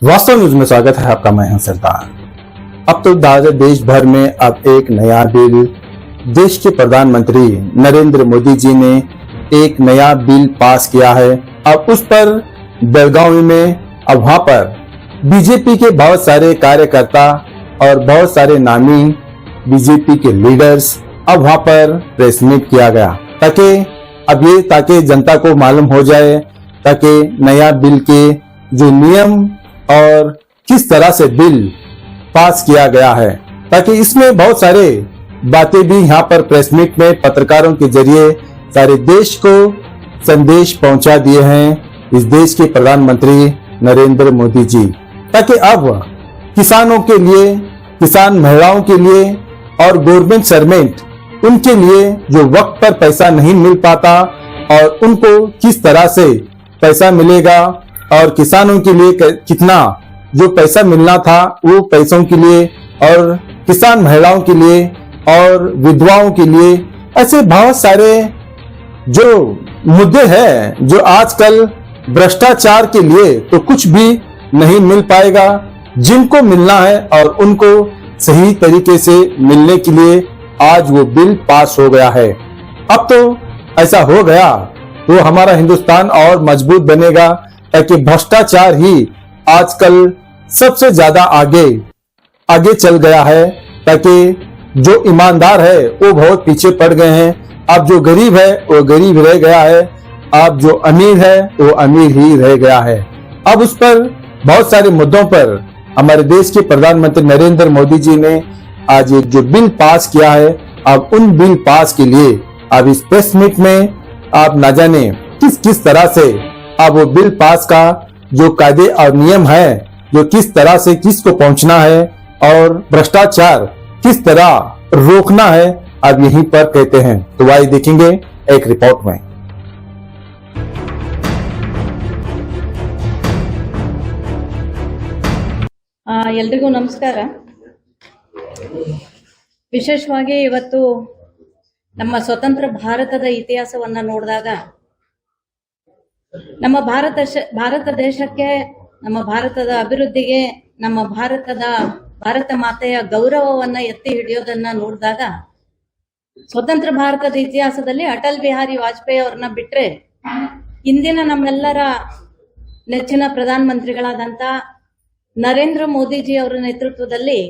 वास्तव न्यूज में स्वागत है आपका। मैं हूं सरदार। अब तो देश भर में अब एक नया बिल देश के प्रधानमंत्री नरेंद्र मोदी जी ने एक नया बिल पास किया है। अब उस पर बेलगावी में अब वहां पर बीजेपी के बहुत सारे कार्यकर्ता और बहुत सारे नामी बीजेपी के लीडर्स अब वहां पर प्रेस मीट किया गया ताकि जनता को मालूम हो जाए ताकि नया बिल के जो नियम और किस तरह से बिल पास किया गया है, ताकि इसमें बहुत सारे बातें भी यहाँ पर प्रेस मीट में पत्रकारों के जरिए सारे देश को संदेश पहुंचा दिए हैं इस देश के प्रधानमंत्री नरेंद्र मोदी जी, ताकि अब किसानों के लिए, किसान महिलाओं के लिए और गवर्नमेंट सर्वेंट उनके लिए जो वक्त पर पैसा नहीं मिल पाता और उनको किस तरह से पैसा मिलेगा और किसानों के लिए कितना जो पैसा मिलना था वो पैसों के लिए और किसान महिलाओं के लिए और विधवाओं के लिए, ऐसे बहुत सारे जो मुद्दे हैं जो आजकल भ्रष्टाचार के लिए तो कुछ भी नहीं मिल पाएगा, जिनको मिलना है और उनको सही तरीके से मिलने के लिए आज वो बिल पास हो गया है। अब तो ऐसा हो गया तो हमारा हिंदुस्तान और मजबूत बनेगा, ताकि भ्रष्टाचार ही आजकल सबसे ज्यादा आगे चल गया है, ताकि जो ईमानदार है वो बहुत पीछे पड़ गए हैं। अब जो गरीब है वो गरीब रह गया है, अब जो अमीर है वो अमीर ही रह गया है। अब उस पर बहुत सारे मुद्दों पर हमारे देश के प्रधानमंत्री नरेंद्र मोदी जी ने आज एक जो बिल पास किया है, अब उन बिल पास के लिए अब इस प्रेस मीट में आप न जाने किस तरह से अब वो बिल पास का जो कायदे और नियम है, जो किस तरह से किसको पहुंचना है और भ्रष्टाचार किस तरह रोकना है, अब यहीं पर कहते हैं। तो आइए देखेंगे एक रिपोर्ट में। ಎಲ್ರಿಗೂ ನಮಸ್ಕಾರ। ವಿಶೇಷವಾಗಿ ಇವತ್ತು ನಮ್ಮ ಸ್ವತಂತ್ರ ಭಾರತದ ಇತಿಹಾಸವನ್ನ ನೋಡಿದಾಗ ನಮ್ಮ ಭಾರತ ದೇಶಕ್ಕೆ, ನಮ್ಮ ಭಾರತದ ಅಭಿವೃದ್ಧಿಗೆ, ನಮ್ಮ ಭಾರತ ಮಾತೆಯ ಗೌರವವನ್ನ ಎತ್ತಿ ಹಿಡಿಯೋದನ್ನ ನೋಡಿದಾಗ ಸ್ವತಂತ್ರ ಭಾರತದ ಇತಿಹಾಸದಲ್ಲಿ ಅಟಲ್ ಬಿಹಾರಿ ವಾಜಪೇಯಿ ಅವ್ರನ್ನ ಬಿಟ್ರೆ ಇಂದಿನ ನಮ್ಮೆಲ್ಲರ ನೆಚ್ಚಿನ ಪ್ರಧಾನಮಂತ್ರಿಗಳಾದಂತ ನರೇಂದ್ರ ಮೋದಿಜಿ ಅವರ ನೇತೃತ್ವದಲ್ಲಿ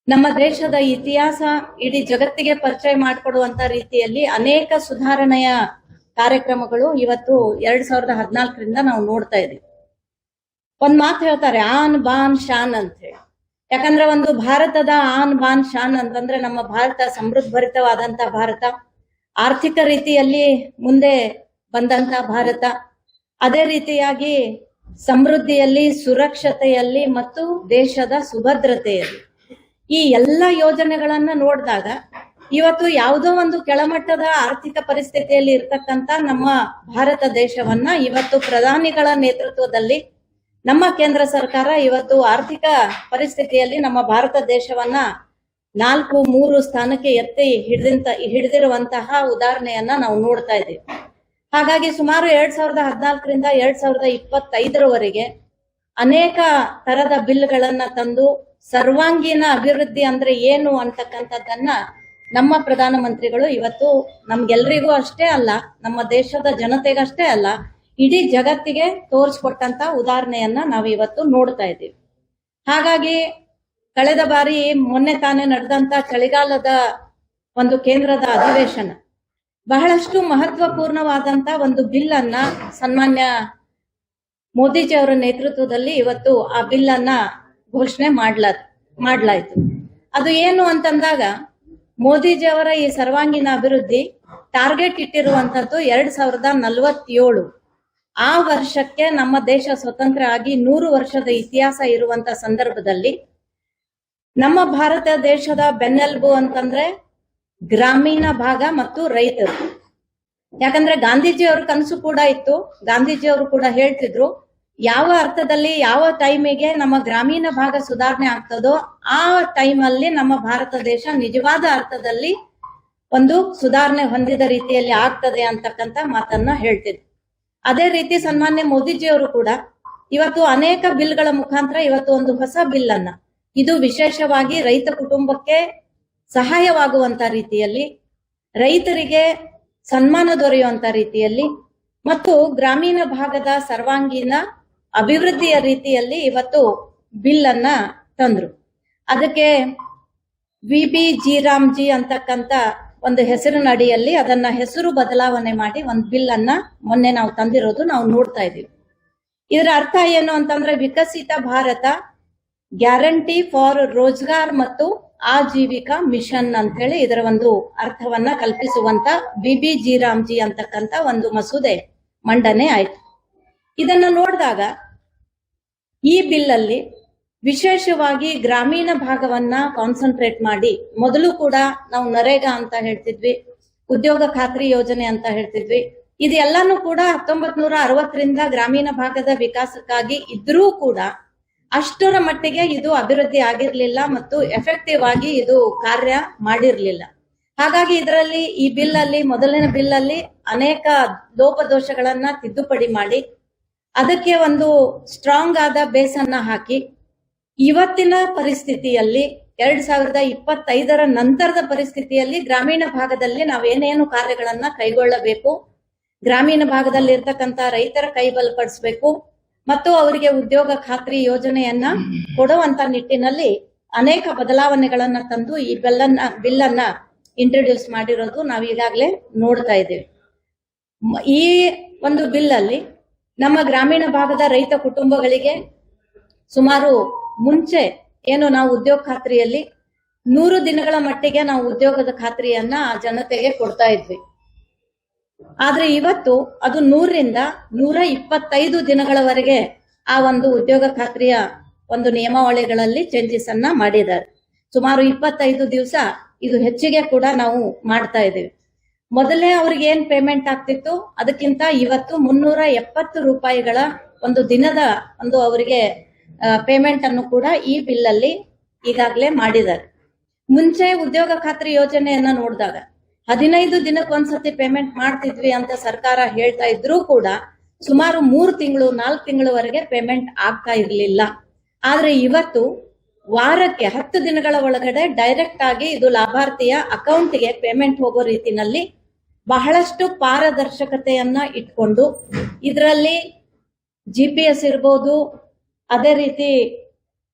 ನಮ್ಮ ದೇಶದ ಇತಿಹಾಸ ಇಡೀ ಜಗತ್ತಿಗೆ ಪರಿಚಯ ಮಾಡಿಕೊಡುವಂತ ರೀತಿಯಲ್ಲಿ ಅನೇಕ ಸುಧಾರಣೆಯ ಕಾರ್ಯಕ್ರಮಗಳು ಇವತ್ತು 2014ರಿಂದ ನಾವು ನೋಡ್ತಾ ಇದೀವಿ। ಒಂದ್ ಮಾತು ಹೇಳ್ತಾರೆ, ಆನ್ ಬಾನ್ ಶಾನ್ ಅಂತ ಹೇಳಿ। ಯಾಕಂದ್ರೆ ಒಂದು ಭಾರತದ ಆನ್ ಬಾನ್ ಶಾನ್ ಅಂತಂದ್ರೆ ನಮ್ಮ ಭಾರತ ಸಮೃದ್ಧಭರಿತವಾದಂತ ಭಾರತ, ಆರ್ಥಿಕ ರೀತಿಯಲ್ಲಿ ಮುಂದೆ ಬಂದಂತ ಭಾರತ, ಅದೇ ರೀತಿಯಾಗಿ ಸಮೃದ್ಧಿಯಲ್ಲಿ, ಸುರಕ್ಷತೆಯಲ್ಲಿ ಮತ್ತು ದೇಶದ ಸುಭದ್ರತೆಯಲ್ಲಿ ಈ ಎಲ್ಲ ಯೋಜನೆಗಳನ್ನ ನೋಡಿದಾಗ ಇವತ್ತು ಯಾವುದೋ ಒಂದು ಕೆಳಮಟ್ಟದ ಆರ್ಥಿಕ ಪರಿಸ್ಥಿತಿಯಲ್ಲಿ ಇರ್ತಕ್ಕಂತ ನಮ್ಮ ಭಾರತ ದೇಶವನ್ನ ಇವತ್ತು ಪ್ರಧಾನಿಗಳ ನೇತೃತ್ವದಲ್ಲಿ ನಮ್ಮ ಕೇಂದ್ರ ಸರ್ಕಾರ ಇವತ್ತು ಆರ್ಥಿಕ ಪರಿಸ್ಥಿತಿಯಲ್ಲಿ ನಮ್ಮ ಭಾರತ ದೇಶವನ್ನ 4-3 ಸ್ಥಾನಕ್ಕೆ ಎತ್ತಿ ಹಿಡಿದಿರುವಂತಹ ಉದಾಹರಣೆಯನ್ನ ನಾವು ನೋಡ್ತಾ ಇದ್ದೀವಿ। ಹಾಗಾಗಿ ಸುಮಾರು 2014ರಿಂದ 2025ರವರೆಗೆ ಅನೇಕ ತರದ ಬಿಲ್ಗಳನ್ನ ತಂದು ಸರ್ವಾಂಗೀಣ ಅಭಿವೃದ್ಧಿ ಅಂದ್ರೆ ಏನು ಅಂತಕ್ಕಂಥದ್ದನ್ನ ನಮ್ಮ ಪ್ರಧಾನಮಂತ್ರಿಗಳು ಇವತ್ತು ನಮ್ಗೆಲ್ರಿಗೂ ಅಷ್ಟೇ ಅಲ್ಲ, ನಮ್ಮ ದೇಶದ ಜನತೆಗಷ್ಟೇ ಅಲ್ಲ, ಇಡೀ ಜಗತ್ತಿಗೆ ತೋರಿಸ್ಕೊಟ್ಟಂತ ಉದಾಹರಣೆಯನ್ನ ನಾವು ಇವತ್ತು ನೋಡ್ತಾ ಇದ್ದೀವಿ। ಹಾಗಾಗಿ ಕಳೆದ ಬಾರಿ ಮೊನ್ನೆ ತಾನೇ ನಡೆದಂತ ಚಳಿಗಾಲದ ಒಂದು ಕೇಂದ್ರದ ಅಧಿವೇಶನ ಬಹಳಷ್ಟು ಮಹತ್ವಪೂರ್ಣವಾದಂತ ಒಂದು ಬಿಲ್ ಅನ್ನ ಸನ್ಮಾನ್ಯ ಮೋದಿಜಿ ಅವರ ನೇತೃತ್ವದಲ್ಲಿ ಇವತ್ತು ಆ ಬಿಲ್ ಅನ್ನ ಘೋಷಣೆ ಮಾಡ್ಲಾಯ್ತು। ಅದು ಏನು ಅಂತಂದಾಗ ಮೋದಿಜಿ ಅವರ ಈ ಸರ್ವಾಂಗೀಣ ಅಭಿವೃದ್ಧಿ ಟಾರ್ಗೆಟ್ ಇಟ್ಟಿರುವಂತದ್ದು 2047 ಆ ವರ್ಷಕ್ಕೆ ನಮ್ಮ ದೇಶ ಸ್ವತಂತ್ರ ಆಗಿ 100 ವರ್ಷದ ಇತಿಹಾಸ ಇರುವಂತ ಸಂದರ್ಭದಲ್ಲಿ ನಮ್ಮ ಭಾರತ ದೇಶದ ಬೆನ್ನೆಲುಬು ಅಂತಂದ್ರೆ ಗ್ರಾಮೀಣ ಭಾಗ ಮತ್ತು ರೈತರು। ಯಾಕಂದ್ರೆ ಗಾಂಧೀಜಿ ಅವ್ರ ಕನಸು ಕೂಡ ಇತ್ತು, ಗಾಂಧೀಜಿ ಅವರು ಕೂಡ ಹೇಳ್ತಿದ್ರು ಯಾವ ಅರ್ಥದಲ್ಲಿ ಯಾವ ಟೈಮಿಗೆ ನಮ್ಮ ಗ್ರಾಮೀಣ ಭಾಗ ಸುಧಾರಣೆ ಆಗ್ತದೋ ಆ ಟೈಮಲ್ಲಿ ನಮ್ಮ ಭಾರತ ದೇಶ ನಿಜವಾದ ಅರ್ಥದಲ್ಲಿ ಒಂದು ಸುಧಾರಣೆ ಹೊಂದಿದ ರೀತಿಯಲ್ಲಿ ಆಗ್ತದೆ ಅಂತಕ್ಕಂತ ಮಾತನ್ನ ಹೇಳ್ತಿದ್ರು। ಅದೇ ರೀತಿ ಸನ್ಮಾನ್ಯ ಮೋದಿಜಿ ಅವರು ಕೂಡ ಇವತ್ತು ಅನೇಕ ಬಿಲ್ಗಳ ಮುಖಾಂತರ ಇವತ್ತು ಒಂದು ಹೊಸ ಬಿಲ್ ಅನ್ನ, ಇದು ವಿಶೇಷವಾಗಿ ರೈತ ಕುಟುಂಬಕ್ಕೆ ಸಹಾಯವಾಗುವಂತ ರೀತಿಯಲ್ಲಿ, ರೈತರಿಗೆ ಸನ್ಮಾನ ದೊರೆಯುವಂತ ರೀತಿಯಲ್ಲಿ ಮತ್ತು ಗ್ರಾಮೀಣ ಭಾಗದ ಸರ್ವಾಂಗೀಣ ಅಭಿವೃದ್ಧಿಯ ರೀತಿಯಲ್ಲಿ ಇವತ್ತು ಬಿಲ್ ಅನ್ನ ತಂದ್ರು. ಅದಕ್ಕೆ VB-G ರಾಮ್ಜಿ ಅಂತಕ್ಕಂತ ಒಂದು ಹೆಸರಿನ ಅಡಿಯಲ್ಲಿ ಅದನ್ನ ಹೆಸರು ಬದಲಾವಣೆ ಮಾಡಿ ಒಂದು ಬಿಲ್ ಅನ್ನ ಮೊನ್ನೆ ನಾವು ತಂದಿರೋದು ನಾವು ನೋಡ್ತಾ ಇದೀವಿ. ಇದರ ಅರ್ಥ ಏನು ಅಂತಂದ್ರೆ ವಿಕಸಿತ ಭಾರತ ಗ್ಯಾರಂಟಿ ಫಾರ್ ರೋಜ್ಗಾರ್ ಮತ್ತು ಆಜೀವಿಕಾ ಮಿಷನ್ ಅಂತ ಹೇಳಿ ಇದರ ಒಂದು ಅರ್ಥವನ್ನ ಕಲ್ಪಿಸುವಂತ VB-G ರಾಮ್ಜಿ ಅಂತಕ್ಕಂತ ಒಂದು ಮಸೂದೆ ಮಂಡನೆ ಆಯ್ತು. ಇದನ್ನ ನೋಡಿದಾಗ ಈ ಬಿಲ್ ಅಲ್ಲಿ ವಿಶೇಷವಾಗಿ ಗ್ರಾಮೀಣ ಭಾಗವನ್ನ ಕಾನ್ಸಂಟ್ರೇಟ್ ಮಾಡಿ, ಮೊದಲು ಕೂಡ ನಾವು ನರೇಗಾ ಅಂತ ಹೇಳ್ತಿದ್ವಿ, ಉದ್ಯೋಗ ಖಾತ್ರಿ ಯೋಜನೆ ಅಂತ ಹೇಳ್ತಿದ್ವಿ, ಇದೆಲ್ಲಾನು ಕೂಡ 1960ರಿಂದ ಗ್ರಾಮೀಣ ಭಾಗದ ವಿಕಾಸಕ್ಕಾಗಿ ಇದ್ರೂ ಕೂಡ ಅಷ್ಟರ ಮಟ್ಟಿಗೆ ಇದು ಅಭಿವೃದ್ಧಿ ಆಗಿರ್ಲಿಲ್ಲ ಮತ್ತು ಎಫೆಕ್ಟಿವ್ ಆಗಿ ಇದು ಕಾರ್ಯ ಮಾಡಿರ್ಲಿಲ್ಲ. ಹಾಗಾಗಿ ಇದರಲ್ಲಿ ಈ ಬಿಲ್ ಅಲ್ಲಿ, ಮೊದಲಿನ ಬಿಲ್ ಅಲ್ಲಿ ಅನೇಕ ಲೋಪದೋಷಗಳನ್ನ ತಿದ್ದುಪಡಿ ಮಾಡಿ ಅದಕ್ಕೆ ಒಂದು ಸ್ಟ್ರಾಂಗ್ ಆದ ಬೇಸನ್ನ ಹಾಕಿ ಇವತ್ತಿನ ಪರಿಸ್ಥಿತಿಯಲ್ಲಿ 2025ರ ನಂತರದ ಪರಿಸ್ಥಿತಿಯಲ್ಲಿ ಗ್ರಾಮೀಣ ಭಾಗದಲ್ಲಿ ನಾವೇನೇನು ಕಾರ್ಯಗಳನ್ನ ಕೈಗೊಳ್ಳಬೇಕು, ಗ್ರಾಮೀಣ ಭಾಗದಲ್ಲಿ ಇರ್ತಕ್ಕಂತ ರೈತರ ಕೈ ಬಲಪಡಿಸಬೇಕು ಮತ್ತು ಅವರಿಗೆ ಉದ್ಯೋಗ ಖಾತ್ರಿ ಯೋಜನೆಯನ್ನ ಕೊಡುವಂತ ನಿಟ್ಟಿನಲ್ಲಿ ಅನೇಕ ಬದಲಾವಣೆಗಳನ್ನ ತಂದು ಈ ಬಿಲ್ ಅನ್ನ ಇಂಟ್ರೊಡ್ಯೂಸ್ ಮಾಡಿರೋದು ನಾವು ಈಗಾಗಲೇ ನೋಡ್ತಾ ಇದ್ದೇವೆ. ಈ ಒಂದು ಬಿಲ್ ಅಲ್ಲಿ ನಮ್ಮ ಗ್ರಾಮೀಣ ಭಾಗದ ರೈತ ಕುಟುಂಬಗಳಿಗೆ ಸುಮಾರು ಮುಂಚೆ ಏನು ನಾವು ಉದ್ಯೋಗ ಖಾತ್ರಿಯಲ್ಲಿ 100 ದಿನಗಳ ಮಟ್ಟಿಗೆ ನಾವು ಉದ್ಯೋಗದ ಖಾತ್ರಿಯನ್ನ ಆ ಜನತೆಗೆ ಕೊಡ್ತಾ ಇದ್ವಿ. ಆದ್ರೆ ಇವತ್ತು ಅದು 100ರಿಂದ 125 ದಿನಗಳವರೆಗೆ ಆ ಒಂದು ಉದ್ಯೋಗ ಖಾತ್ರಿಯ ಒಂದು ನಿಯಮಾವಳಿಗಳಲ್ಲಿ ಚೇಂಜಸ್ ಅನ್ನ ಮಾಡಿದ್ದಾರೆ. ಸುಮಾರು 25 ದಿವಸ ಇದು ಹೆಚ್ಚಿಗೆ ಕೂಡ ನಾವು ಮಾಡ್ತಾ ಇದ್ದೀವಿ. ಮೊದಲೇ ಅವ್ರಿಗೆ ಏನ್ ಪೇಮೆಂಟ್ ಆಗ್ತಿತ್ತು ಅದಕ್ಕಿಂತ ಇವತ್ತು 370 ರೂಪಾಯಿಗಳ ಒಂದು ದಿನದ ಒಂದು ಅವರಿಗೆ ಪೇಮೆಂಟ್ ಅನ್ನು ಕೂಡ ಈ ಬಿಲ್ ಅಲ್ಲಿ ಈಗಾಗಲೇ ಮಾಡಿದ್ದಾರೆ. ಮುಂಚೆ ಉದ್ಯೋಗ ಖಾತ್ರಿ ಯೋಜನೆಯನ್ನ ನೋಡಿದಾಗ 15 ದಿನಕ್ಕೊಂದ್ಸತಿ ಪೇಮೆಂಟ್ ಮಾಡ್ತಿದ್ವಿ ಅಂತ ಸರ್ಕಾರ ಹೇಳ್ತಾ ಇದ್ರೂ ಕೂಡ ಸುಮಾರು 3 ತಿಂಗಳು 4 ತಿಂಗಳವರೆಗೆ ಪೇಮೆಂಟ್ ಆಗ್ತಾ ಇರ್ಲಿಲ್ಲ. ಆದ್ರೆ ಇವತ್ತು ವಾರಕ್ಕೆ 10 ದಿನಗಳ ಒಳಗಡೆ ಡೈರೆಕ್ಟ್ ಆಗಿ ಇದು ಲಾಭಾರ್ಥಿಯ ಅಕೌಂಟ್ಗೆ ಪೇಮೆಂಟ್ ಹೋಗೋ ರೀತಿನಲ್ಲಿ ಬಹಳಷ್ಟು ಪಾರದರ್ಶಕತೆಯನ್ನ ಇಟ್ಕೊಂಡು ಇದರಲ್ಲಿ GPS ಇರ್ಬೋದು, ಅದೇ ರೀತಿ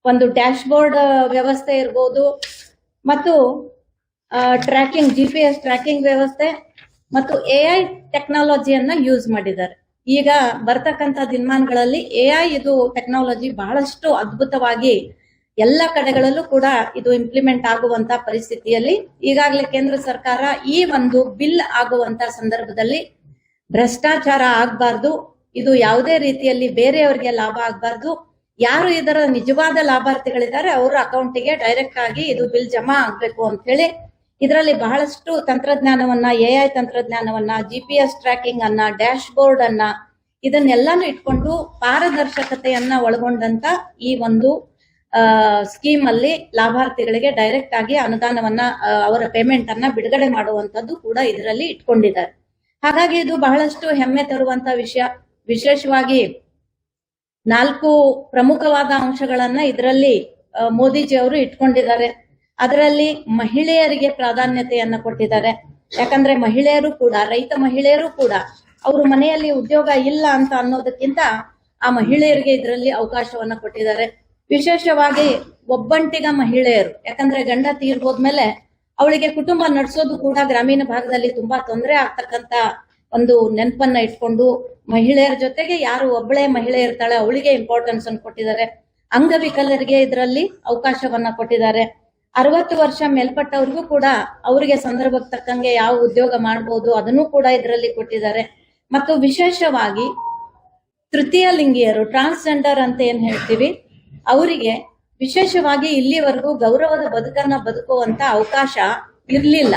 ಒಂದು ಡ್ಯಾಶ್ ಬೋರ್ಡ್ ವ್ಯವಸ್ಥೆ ಇರ್ಬೋದು ಮತ್ತು ಟ್ರ್ಯಾಕಿಂಗ್ GPS ಟ್ರ್ಯಾಕಿಂಗ್ ವ್ಯವಸ್ಥೆ ಮತ್ತು AI ಟೆಕ್ನಾಲಜಿಯನ್ನ ಯೂಸ್ ಮಾಡಿದ್ದಾರೆ. ಈಗ ಬರ್ತಕ್ಕಂಥ ದಿನಮಾನಗಳಲ್ಲಿ AI ಇದು ಟೆಕ್ನಾಲಜಿ ಬಹಳಷ್ಟು ಅದ್ಭುತವಾಗಿ ಎಲ್ಲ ಕಡೆಗಳಲ್ಲೂ ಕೂಡ ಇದು ಇಂಪ್ಲಿಮೆಂಟ್ ಆಗುವಂತ ಪರಿಸ್ಥಿತಿಯಲ್ಲಿ ಈಗಾಗಲೇ ಕೇಂದ್ರ ಸರ್ಕಾರ ಈ ಒಂದು ಬಿಲ್ ಆಗುವಂತ ಸಂದರ್ಭದಲ್ಲಿ ಭ್ರಷ್ಟಾಚಾರ ಆಗ್ಬಾರ್ದು, ಇದು ಯಾವುದೇ ರೀತಿಯಲ್ಲಿ ಬೇರೆಯವರಿಗೆ ಲಾಭ ಆಗ್ಬಾರ್ದು, ಯಾರು ಇದರ ನಿಜವಾದ ಲಾಭಾರ್ಥಿಗಳಿದ್ದಾರೆ ಅವರ ಅಕೌಂಟಿಗೆ ಡೈರೆಕ್ಟ್ ಆಗಿ ಇದು ಬಿಲ್ ಜಮಾ ಆಗ್ಬೇಕು ಅಂತ ಹೇಳಿ ಇದರಲ್ಲಿ ಬಹಳಷ್ಟು ತಂತ್ರಜ್ಞಾನವನ್ನ, AI ತಂತ್ರಜ್ಞಾನವನ್ನ, GPS ಟ್ರ್ಯಾಕಿಂಗ್ ಅನ್ನ, ಡ್ಯಾಶ್ ಬೋರ್ಡ್ ಅನ್ನ ಇದನ್ನೆಲ್ಲಾನು ಇಟ್ಕೊಂಡು ಪಾರದರ್ಶಕತೆಯನ್ನ ಒಳಗೊಂಡಂತ ಈ ಒಂದು ಸ್ಕೀಮ್ ಅಲ್ಲಿ ಲಾಭಾರ್ಥಿಗಳಿಗೆ ಡೈರೆಕ್ಟ್ ಆಗಿ ಅನುದಾನವನ್ನ, ಅವರ ಪೇಮೆಂಟ್ ಅನ್ನ ಬಿಡುಗಡೆ ಮಾಡುವಂತದ್ದು ಕೂಡ ಇದರಲ್ಲಿ ಇಟ್ಕೊಂಡಿದ್ದಾರೆ. ಹಾಗಾಗಿ ಇದು ಬಹಳಷ್ಟು ಹೆಮ್ಮೆ ತರುವಂತ ವಿಷಯ. ವಿಶೇಷವಾಗಿ 4 ಪ್ರಮುಖವಾದ ಅಂಶಗಳನ್ನ ಇದರಲ್ಲಿ ಮೋದಿಜಿ ಅವರು ಇಟ್ಕೊಂಡಿದ್ದಾರೆ. ಅದರಲ್ಲಿ ಮಹಿಳೆಯರಿಗೆ ಪ್ರಾಧಾನ್ಯತೆಯನ್ನ ಕೊಟ್ಟಿದ್ದಾರೆ. ಯಾಕಂದ್ರೆ ಮಹಿಳೆಯರು ಕೂಡ, ರೈತ ಮಹಿಳೆಯರು ಕೂಡ ಅವರು ಮನೆಯಲ್ಲಿ ಉದ್ಯೋಗ ಇಲ್ಲ ಅಂತ ಅನ್ನೋದಕ್ಕಿಂತ ಆ ಮಹಿಳೆಯರಿಗೆ ಇದರಲ್ಲಿ ಅವಕಾಶವನ್ನ ಕೊಟ್ಟಿದ್ದಾರೆ. ವಿಶೇಷವಾಗಿ ಒಬ್ಬಂಟಿಗ ಮಹಿಳೆಯರು, ಯಾಕಂದ್ರೆ ಗಂಡ ತೀರ್ ಹೋದ್ಮೇಲೆ ಅವಳಿಗೆ ಕುಟುಂಬ ನಡೆಸೋದು ಕೂಡ ಗ್ರಾಮೀಣ ಭಾಗದಲ್ಲಿ ತುಂಬಾ ತೊಂದರೆ ಆಗ್ತಕ್ಕಂತ ಒಂದು ನೆನಪನ್ನ ಇಟ್ಕೊಂಡು ಮಹಿಳೆಯರ ಜೊತೆಗೆ ಯಾರು ಒಬ್ಬಳೇ ಮಹಿಳೆ ಇರ್ತಾಳೆ ಅವಳಿಗೆ ಇಂಪಾರ್ಟೆನ್ಸ್ ಅನ್ನು ಕೊಟ್ಟಿದ್ದಾರೆ. ಅಂಗವಿಕಲರಿಗೆ ಇದರಲ್ಲಿ ಅವಕಾಶವನ್ನ ಕೊಟ್ಟಿದ್ದಾರೆ. 60 ವರ್ಷ ಮೇಲ್ಪಟ್ಟವ್ರಿಗೂ ಕೂಡ ಅವರಿಗೆ ಸಂದರ್ಭಕ್ಕೆ ತಕ್ಕಂಗೆ ಯಾವ ಉದ್ಯೋಗ ಮಾಡಬಹುದು ಅದನ್ನು ಕೂಡ ಇದರಲ್ಲಿ ಕೊಟ್ಟಿದ್ದಾರೆ. ಮತ್ತು ವಿಶೇಷವಾಗಿ ತೃತೀಯ ಲಿಂಗಿಯರು, ಟ್ರಾನ್ಸ್ಜೆಂಡರ್ ಅಂತ ಏನ್ ಹೇಳ್ತೀವಿ, ಅವರಿಗೆ ವಿಶೇಷವಾಗಿ ಇಲ್ಲಿವರೆಗೂ ಗೌರವದ ಬದುಕನ್ನ ಬದುಕುವಂತ ಅವಕಾಶ ಇರ್ಲಿಲ್ಲ.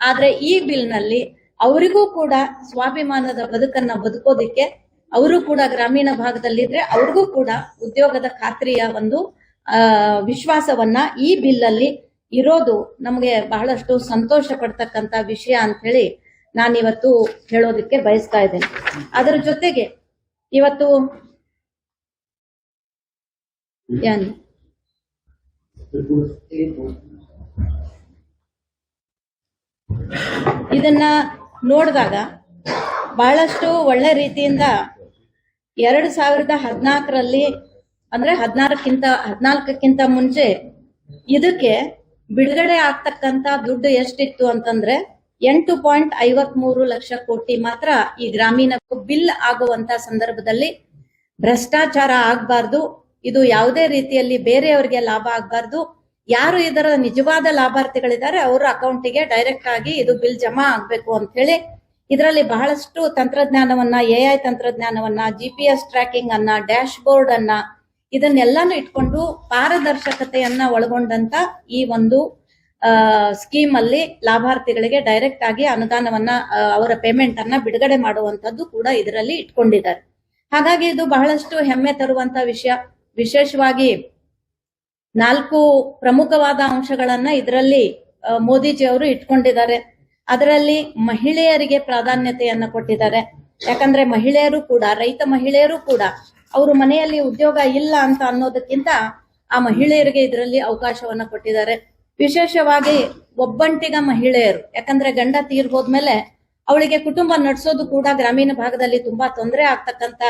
ಆದ್ರೆ ಈ ಬಿಲ್ ನಲ್ಲಿ ಅವರಿಗೂ ಕೂಡ ಸ್ವಾಭಿಮಾನದ ಬದುಕನ್ನ ಬದುಕೋದಿಕ್ಕೆ, ಅವರು ಕೂಡ ಗ್ರಾಮೀಣ ಭಾಗದಲ್ಲಿದ್ರೆ ಅವ್ರಿಗೂ ಕೂಡ ಉದ್ಯೋಗದ ಖಾತ್ರಿಯ ಒಂದು ವಿಶ್ವಾಸವನ್ನ ಈ ಬಿಲ್ ಅಲ್ಲಿ ಇರೋದು ನಮಗೆ ಬಹಳಷ್ಟು ಸಂತೋಷ ಪಡ್ತಕ್ಕಂತ ವಿಷಯ ಅಂತ ಹೇಳಿ ನಾನಿವತ್ತು ಹೇಳೋದಕ್ಕೆ ಬಯಸ್ತಾ ಇದ್ದೇನೆ. ಅದರ ಜೊತೆಗೆ ಇವತ್ತು ಏನ್ ಇದನ್ನ ನೋಡಿದಾಗ ಬಹಳಷ್ಟು ಒಳ್ಳೆ ರೀತಿಯಿಂದ 2014ರಲ್ಲಿ ಅಂದ್ರೆ 14ಕ್ಕಿಂತ ಮುಂಚೆ ಇದಕ್ಕೆ ಬಿಡುಗಡೆ ಆಗ್ತಕ್ಕಂತ ದುಡ್ಡು ಎಷ್ಟಿತ್ತು ಅಂತಂದ್ರೆ 8.53 ಲಕ್ಷ ಕೋಟಿ ಮಾತ್ರ ಈ ಗ್ರಾಮೀಣ ಬಿಲ್ ಆಗುವಂತ ಸಂದರ್ಭದಲ್ಲಿ ಭ್ರಷ್ಟಾಚಾರ ಆಗ್ಬಾರ್ದು, ಇದು ಯಾವುದೇ ರೀತಿಯಲ್ಲಿ ಬೇರೆಯವರಿಗೆ ಲಾಭ ಆಗ್ಬಾರ್ದು, ಯಾರು ಇದರ ನಿಜವಾದ ಲಾಭಾರ್ಥಿಗಳಿದ್ದಾರೆ ಅವರ ಅಕೌಂಟಿಗೆ ಡೈರೆಕ್ಟ್ ಆಗಿ ಇದು ಬಿಲ್ ಜಮಾ ಆಗ್ಬೇಕು ಅಂತ ಹೇಳಿ ಇದರಲ್ಲಿ ಬಹಳಷ್ಟು ತಂತ್ರಜ್ಞಾನವನ್ನ, AI ತಂತ್ರಜ್ಞಾನವನ್ನ, GPS ಟ್ರ್ಯಾಕಿಂಗ್ ಅನ್ನ, ಡ್ಯಾಶ್ ಬೋರ್ಡ್ ಅನ್ನ ಇದನ್ನೆಲ್ಲಾನು ಇಟ್ಕೊಂಡು ಪಾರದರ್ಶಕತೆಯನ್ನ ಒಳಗೊಂಡಂತ ಈ ಒಂದು ಸ್ಕೀಮ್ ಅಲ್ಲಿ ಲಾಭಾರ್ಥಿಗಳಿಗೆ ಡೈರೆಕ್ಟ್ ಆಗಿ ಅನುದಾನವನ್ನ ಅವರ ಪೇಮೆಂಟ್ ಅನ್ನ ಬಿಡುಗಡೆ ಮಾಡುವಂತದ್ದು ಕೂಡ ಇದರಲ್ಲಿ ಇಟ್ಕೊಂಡಿದ್ದಾರೆ. ಹಾಗಾಗಿ ಇದು ಬಹಳಷ್ಟು ಹೆಮ್ಮೆ ತರುವಂತ ವಿಷಯ. ವಿಶೇಷವಾಗಿ 4 ಪ್ರಮುಖವಾದ ಅಂಶಗಳನ್ನ ಇದರಲ್ಲಿ ಮೋದಿಜಿ ಅವರು ಇಟ್ಕೊಂಡಿದ್ದಾರೆ. ಅದರಲ್ಲಿ ಮಹಿಳೆಯರಿಗೆ ಪ್ರಾಧಾನ್ಯತೆಯನ್ನ ಕೊಟ್ಟಿದ್ದಾರೆ. ಯಾಕಂದ್ರೆ ಮಹಿಳೆಯರು ಕೂಡ, ರೈತ ಮಹಿಳೆಯರು ಕೂಡ ಅವರು ಮನೆಯಲ್ಲಿ ಉದ್ಯೋಗ ಇಲ್ಲ ಅಂತ ಅನ್ನೋದಕ್ಕಿಂತ ಆ ಮಹಿಳೆಯರಿಗೆ ಇದರಲ್ಲಿ ಅವಕಾಶವನ್ನ ಕೊಟ್ಟಿದ್ದಾರೆ. ವಿಶೇಷವಾಗಿ ಒಬ್ಬಂಟಿಗ ಮಹಿಳೆಯರು, ಯಾಕಂದ್ರೆ ಗಂಡ ತೀರ್ ಹೋದ್ಮೇಲೆ ಅವಳಿಗೆ ಕುಟುಂಬ ನಡೆಸೋದು ಕೂಡ ಗ್ರಾಮೀಣ ಭಾಗದಲ್ಲಿ ತುಂಬಾ ತೊಂದರೆ ಆಗ್ತಕ್ಕಂತ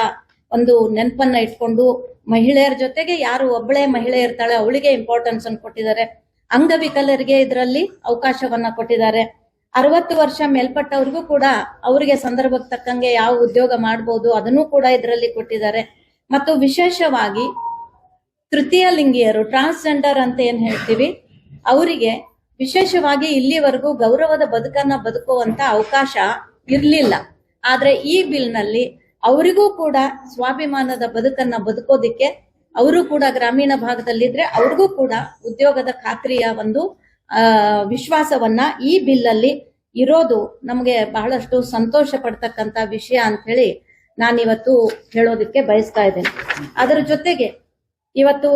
ಒಂದು ನೆನಪನ್ನ ಇಟ್ಕೊಂಡು ಮಹಿಳೆಯರ ಜೊತೆಗೆ ಯಾರು ಒಬ್ಬಳೇ ಮಹಿಳೆ ಇರ್ತಾಳೆ ಅವಳಿಗೆ ಇಂಪಾರ್ಟೆನ್ಸ್ ಅನ್ನು ಕೊಟ್ಟಿದ್ದಾರೆ. ಅಂಗವಿಕಲರಿಗೆ ಇದರಲ್ಲಿ ಅವಕಾಶವನ್ನ ಕೊಟ್ಟಿದ್ದಾರೆ. 60 ವರ್ಷ ಮೇಲ್ಪಟ್ಟವ್ರಿಗೂ ಕೂಡ ಅವರಿಗೆ ಸಂದರ್ಭಕ್ಕೆ ತಕ್ಕಂಗೆ ಯಾವ ಉದ್ಯೋಗ ಮಾಡಬಹುದು ಅದನ್ನು ಕೂಡ ಇದರಲ್ಲಿ ಕೊಟ್ಟಿದ್ದಾರೆ. ಮತ್ತು ವಿಶೇಷವಾಗಿ ತೃತೀಯ ಲಿಂಗಿಯರು, ಟ್ರಾನ್ಸ್ಜೆಂಡರ್ ಅಂತ ಏನ್ ಹೇಳ್ತೀವಿ, ಅವರಿಗೆ ವಿಶೇಷವಾಗಿ ಇಲ್ಲಿವರೆಗೂ ಗೌರವದ ಬದುಕನ್ನ ಬದುಕುವಂತ ಅವಕಾಶ ಇರ್ಲಿಲ್ಲ. ಆದ್ರೆ ಈ ಬಿಲ್ ನಲ್ಲಿ ಅವರಿಗೂ ಕೂಡ ಸ್ವಾಭಿಮಾನದ ಬದುಕನ್ನ ಬದುಕೋದಿಕ್ಕೆ, ಅವರು ಕೂಡ ಗ್ರಾಮೀಣ ಭಾಗದಲ್ಲಿದ್ರೆ ಅವ್ರಿಗೂ ಕೂಡ ಉದ್ಯೋಗದ ಖಾತ್ರಿಯ ಒಂದು ವಿಶ್ವಾಸವನ್ನ ಈ ಬಿಲ್ ಅಲ್ಲಿ ಇರೋದು ನಮಗೆ ಬಹಳಷ್ಟು ಸಂತೋಷ ಪಡ್ತಕ್ಕಂತ ವಿಷಯ ಅಂತ ಹೇಳಿ ನಾನಿವತ್ತು ಹೇಳೋದಕ್ಕೆ ಬಯಸ್ತಾ ಇದ್ದೇನೆ. ಅದರ ಜೊತೆಗೆ ಇವತ್ತು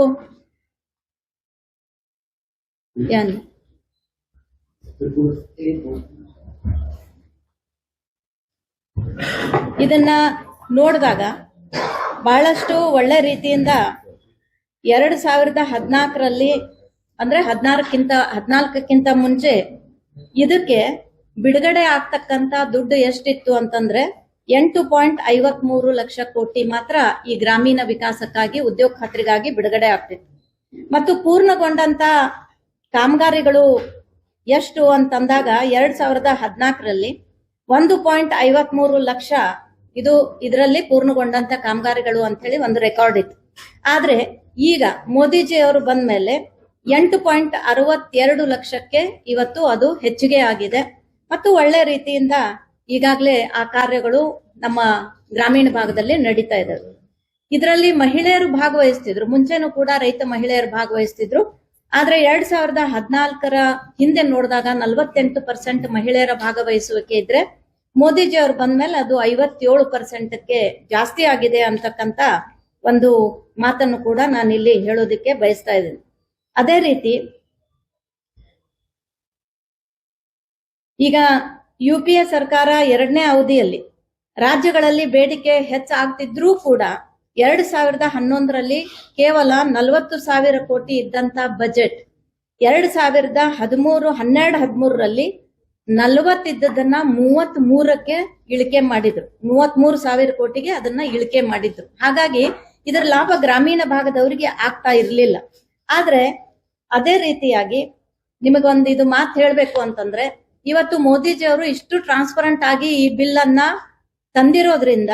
ಇದನ್ನ ನೋಡಿದಾಗ ಬಹಳಷ್ಟು ಒಳ್ಳೆ ರೀತಿಯಿಂದ 2014ರಲ್ಲಿ ಅಂದ್ರೆ 14ಕ್ಕಿಂತ ಮುಂಚೆ ಇದಕ್ಕೆ ಬಿಡುಗಡೆ ಆಗ್ತಕ್ಕಂತ ದುಡ್ಡು ಎಷ್ಟಿತ್ತು ಅಂತಂದ್ರೆ 8.53 ಲಕ್ಷ ಕೋಟಿ ಮಾತ್ರ ಈ ಗ್ರಾಮೀಣ ವಿಕಾಸಕ್ಕಾಗಿ, ಉದ್ಯೋಗ ಖಾತ್ರಿಗಾಗಿ ಬಿಡುಗಡೆ ಆಗ್ತಿತ್ತು. ಮತ್ತು ಪೂರ್ಣಗೊಂಡಂತ ಕಾಮಗಾರಿಗಳು ಎಷ್ಟು ಅಂತಂದಾಗ 2014ರಲ್ಲಿ 1.53 ಲಕ್ಷ ಇದರಲ್ಲಿ ಪೂರ್ಣಗೊಂಡಂತ ಕಾಮಗಾರಿಗಳು ಅಂತ ಹೇಳಿ ಒಂದು ರೆಕಾರ್ಡ್ ಇತ್ತು. ಆದ್ರೆ ಈಗ ಮೋದಿಜಿ ಅವರು ಬಂದ ಮೇಲೆ 8.62 ಲಕ್ಷಕ್ಕೆ ಇವತ್ತು ಅದು ಹೆಚ್ಚಿಗೆ ಆಗಿದೆ. ಮತ್ತು ಒಳ್ಳೆ ರೀತಿಯಿಂದ ಈಗಾಗಲೇ ಆ ಕಾರ್ಯಗಳು ನಮ್ಮ ಗ್ರಾಮೀಣ ಭಾಗದಲ್ಲಿ ನಡೀತಾ ಇದ್ದಾವೆ. ಇದರಲ್ಲಿ ಮಹಿಳೆಯರು ಭಾಗವಹಿಸ್ತಿದ್ರು, ಮುಂಚೆನೂ ಕೂಡ ರೈತ ಮಹಿಳೆಯರು ಭಾಗವಹಿಸ್ತಿದ್ರು. ಆದ್ರೆ 2014ರ ಹಿಂದೆ ನೋಡಿದಾಗ 48% ಮಹಿಳೆಯರ ಭಾಗವಹಿಸುವಿಕೆ ಇದ್ರೆ ಮೋದಿಜಿ ಅವರು ಬಂದ್ಮೇಲೆ ಅದು 57%ಕ್ಕೆ ಜಾಸ್ತಿ ಆಗಿದೆ ಅಂತಕ್ಕಂತ ಒಂದು ಮಾತನ್ನು ಕೂಡ ನಾನು ಇಲ್ಲಿ ಹೇಳೋದಿಕ್ಕೆ ಬಯಸ್ತಾ ಇದ್ದೀನಿ. ಅದೇ ರೀತಿ ಈಗ UPA ಸರ್ಕಾರ 2ನೇ ಅವಧಿಯಲ್ಲಿ ರಾಜ್ಯಗಳಲ್ಲಿ ಬೇಡಿಕೆ ಹೆಚ್ಚಾಗ್ತಿದ್ರೂ ಕೂಡ 2011ರಲ್ಲಿ ಕೇವಲ 40,000 ಕೋಟಿ ಇದ್ದಂತ ಬಜೆಟ್ 2013-12-13ರಲ್ಲಿ 40 ಇದ್ದದನ್ನ 33ಕ್ಕೆ ಇಳಿಕೆ ಮಾಡಿದ್ರು. 33,000 ಕೋಟಿಗೆ ಅದನ್ನ ಇಳಿಕೆ ಮಾಡಿದ್ರು. ಹಾಗಾಗಿ ಇದರ ಲಾಭ ಗ್ರಾಮೀಣ ಭಾಗದವರಿಗೆ ಆಗ್ತಾ ಇರ್ಲಿಲ್ಲ. ಆದ್ರೆ ಅದೇ ರೀತಿಯಾಗಿ ನಿಮಗೊಂದು ಇದು ಮಾತು ಹೇಳ್ಬೇಕು ಅಂತಂದ್ರೆ, ಇವತ್ತು ಮೋದಿಜಿ ಅವರು ಇಷ್ಟು ಟ್ರಾನ್ಸ್ಪರೆಂಟ್ ಆಗಿ ಈ ಬಿಲ್ ಅನ್ನ ತಂದಿರೋದ್ರಿಂದ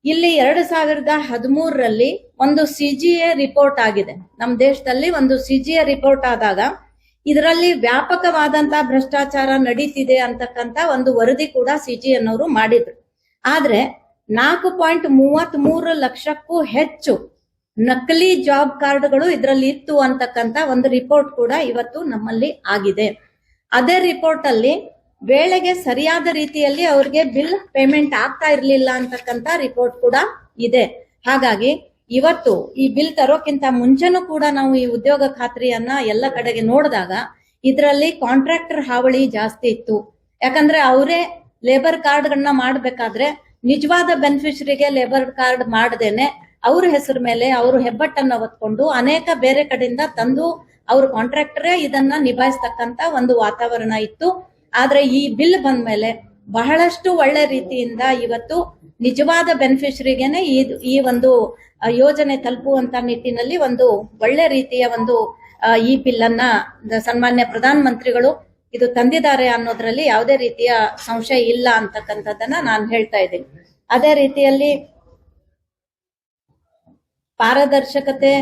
ಇಲ್ಲಿ 2013ರಲ್ಲಿ ಒಂದು CGA ರಿಪೋರ್ಟ್ ಆಗಿದೆ. ನಮ್ಮ ದೇಶದಲ್ಲಿ ಒಂದು CGA ರಿಪೋರ್ಟ್ ಆದಾಗ ಇದರಲ್ಲಿ ವ್ಯಾಪಕವಾದಂತಹ ಭ್ರಷ್ಟಾಚಾರ ನಡೀತಿದೆ ಅಂತಕ್ಕಂತ ಒಂದು ವರದಿ ಕೂಡ CGA ಅನ್ನೋರು ಮಾಡಿದ್ರು. ಆದ್ರೆ 4.33 ಲಕ್ಷಕ್ಕೂ ಹೆಚ್ಚು ನಕಲಿ ಜಾಬ್ ಕಾರ್ಡ್ಗಳು ಇದರಲ್ಲಿ ಇತ್ತು ಅಂತಕ್ಕಂತ ಒಂದು ರಿಪೋರ್ಟ್ ಕೂಡ ಇವತ್ತು ನಮ್ಮಲ್ಲಿ ಆಗಿದೆ. ಅದೇ ರಿಪೋರ್ಟ್ ಅಲ್ಲಿ ವೇಳೆಗೆ ಸರಿಯಾದ ರೀತಿಯಲ್ಲಿ ಅವ್ರಿಗೆ ಬಿಲ್ ಪೇಮೆಂಟ್ ಆಗ್ತಾ ಇರ್ಲಿಲ್ಲ ಅಂತಕ್ಕಂತ ರಿಪೋರ್ಟ್ ಕೂಡ ಇದೆ. ಹಾಗಾಗಿ ಇವತ್ತು ಈ ಬಿಲ್ ತರೋಕ್ಕಿಂತ ಮುಂಚೆನೂ ಕೂಡ ನಾವು ಈ ಉದ್ಯೋಗ ಖಾತ್ರಿಯನ್ನ ಎಲ್ಲ ಕಡೆಗೆ ನೋಡಿದಾಗ ಇದರಲ್ಲಿ ಕಾಂಟ್ರಾಕ್ಟರ್ ಹಾವಳಿ ಜಾಸ್ತಿ ಇತ್ತು. ಯಾಕಂದ್ರೆ ಅವರೇ ಲೇಬರ್ ಕಾರ್ಡ್ಗಳನ್ನ ಮಾಡ್ಬೇಕಾದ್ರೆ ನಿಜವಾದ ಬೆನಿಫಿಷರಿಗೆ ಲೇಬರ್ ಕಾರ್ಡ್ ಮಾಡದೇನೆ ಅವ್ರ ಹೆಸರು ಮೇಲೆ ಅವರು ಹೆಬ್ಬಟ್ಟನ್ನ ಹೊತ್ಕೊಂಡು ಅನೇಕ ಬೇರೆ ಕಡೆಯಿಂದ ತಂದು ಅವ್ರ ಕಾಂಟ್ರಾಕ್ಟರೇ ಇದನ್ನ ನಿಭಾಯಿಸ್ತಕ್ಕಂತ ಒಂದು ವಾತಾವರಣ ಇತ್ತು. ಆದ್ರೆ ಈ ಬಿಲ್ ಬಂದ ಮೇಲೆ ಬಹಳಷ್ಟು ಒಳ್ಳೆ ರೀತಿಯಿಂದ ಇವತ್ತು ನಿಜವಾದ ಬೆನಿಫಿಷರಿಗೆನೆ ಈ ಒಂದು ಯೋಜನೆ ತಲುಪುವಂತ ನಿಟ್ಟಿನಲ್ಲಿ ಒಂದು ಒಳ್ಳೆ ರೀತಿಯ ಒಂದು ಈ ಬಿಲ್ ಅನ್ನ ಸನ್ಮಾನ್ಯ ಪ್ರಧಾನ ಮಂತ್ರಿಗಳು ಇದು ತಂದಿದ್ದಾರೆ ಅನ್ನೋದ್ರಲ್ಲಿ ಯಾವುದೇ ರೀತಿಯ ಸಂಶಯ ಇಲ್ಲ ಅಂತಕ್ಕಂಥದ್ದನ್ನ ನಾನು ಹೇಳ್ತಾ ಇದ್ದೀನಿ. ಅದೇ ರೀತಿಯಲ್ಲಿ ಪಾರದರ್ಶಕತೆ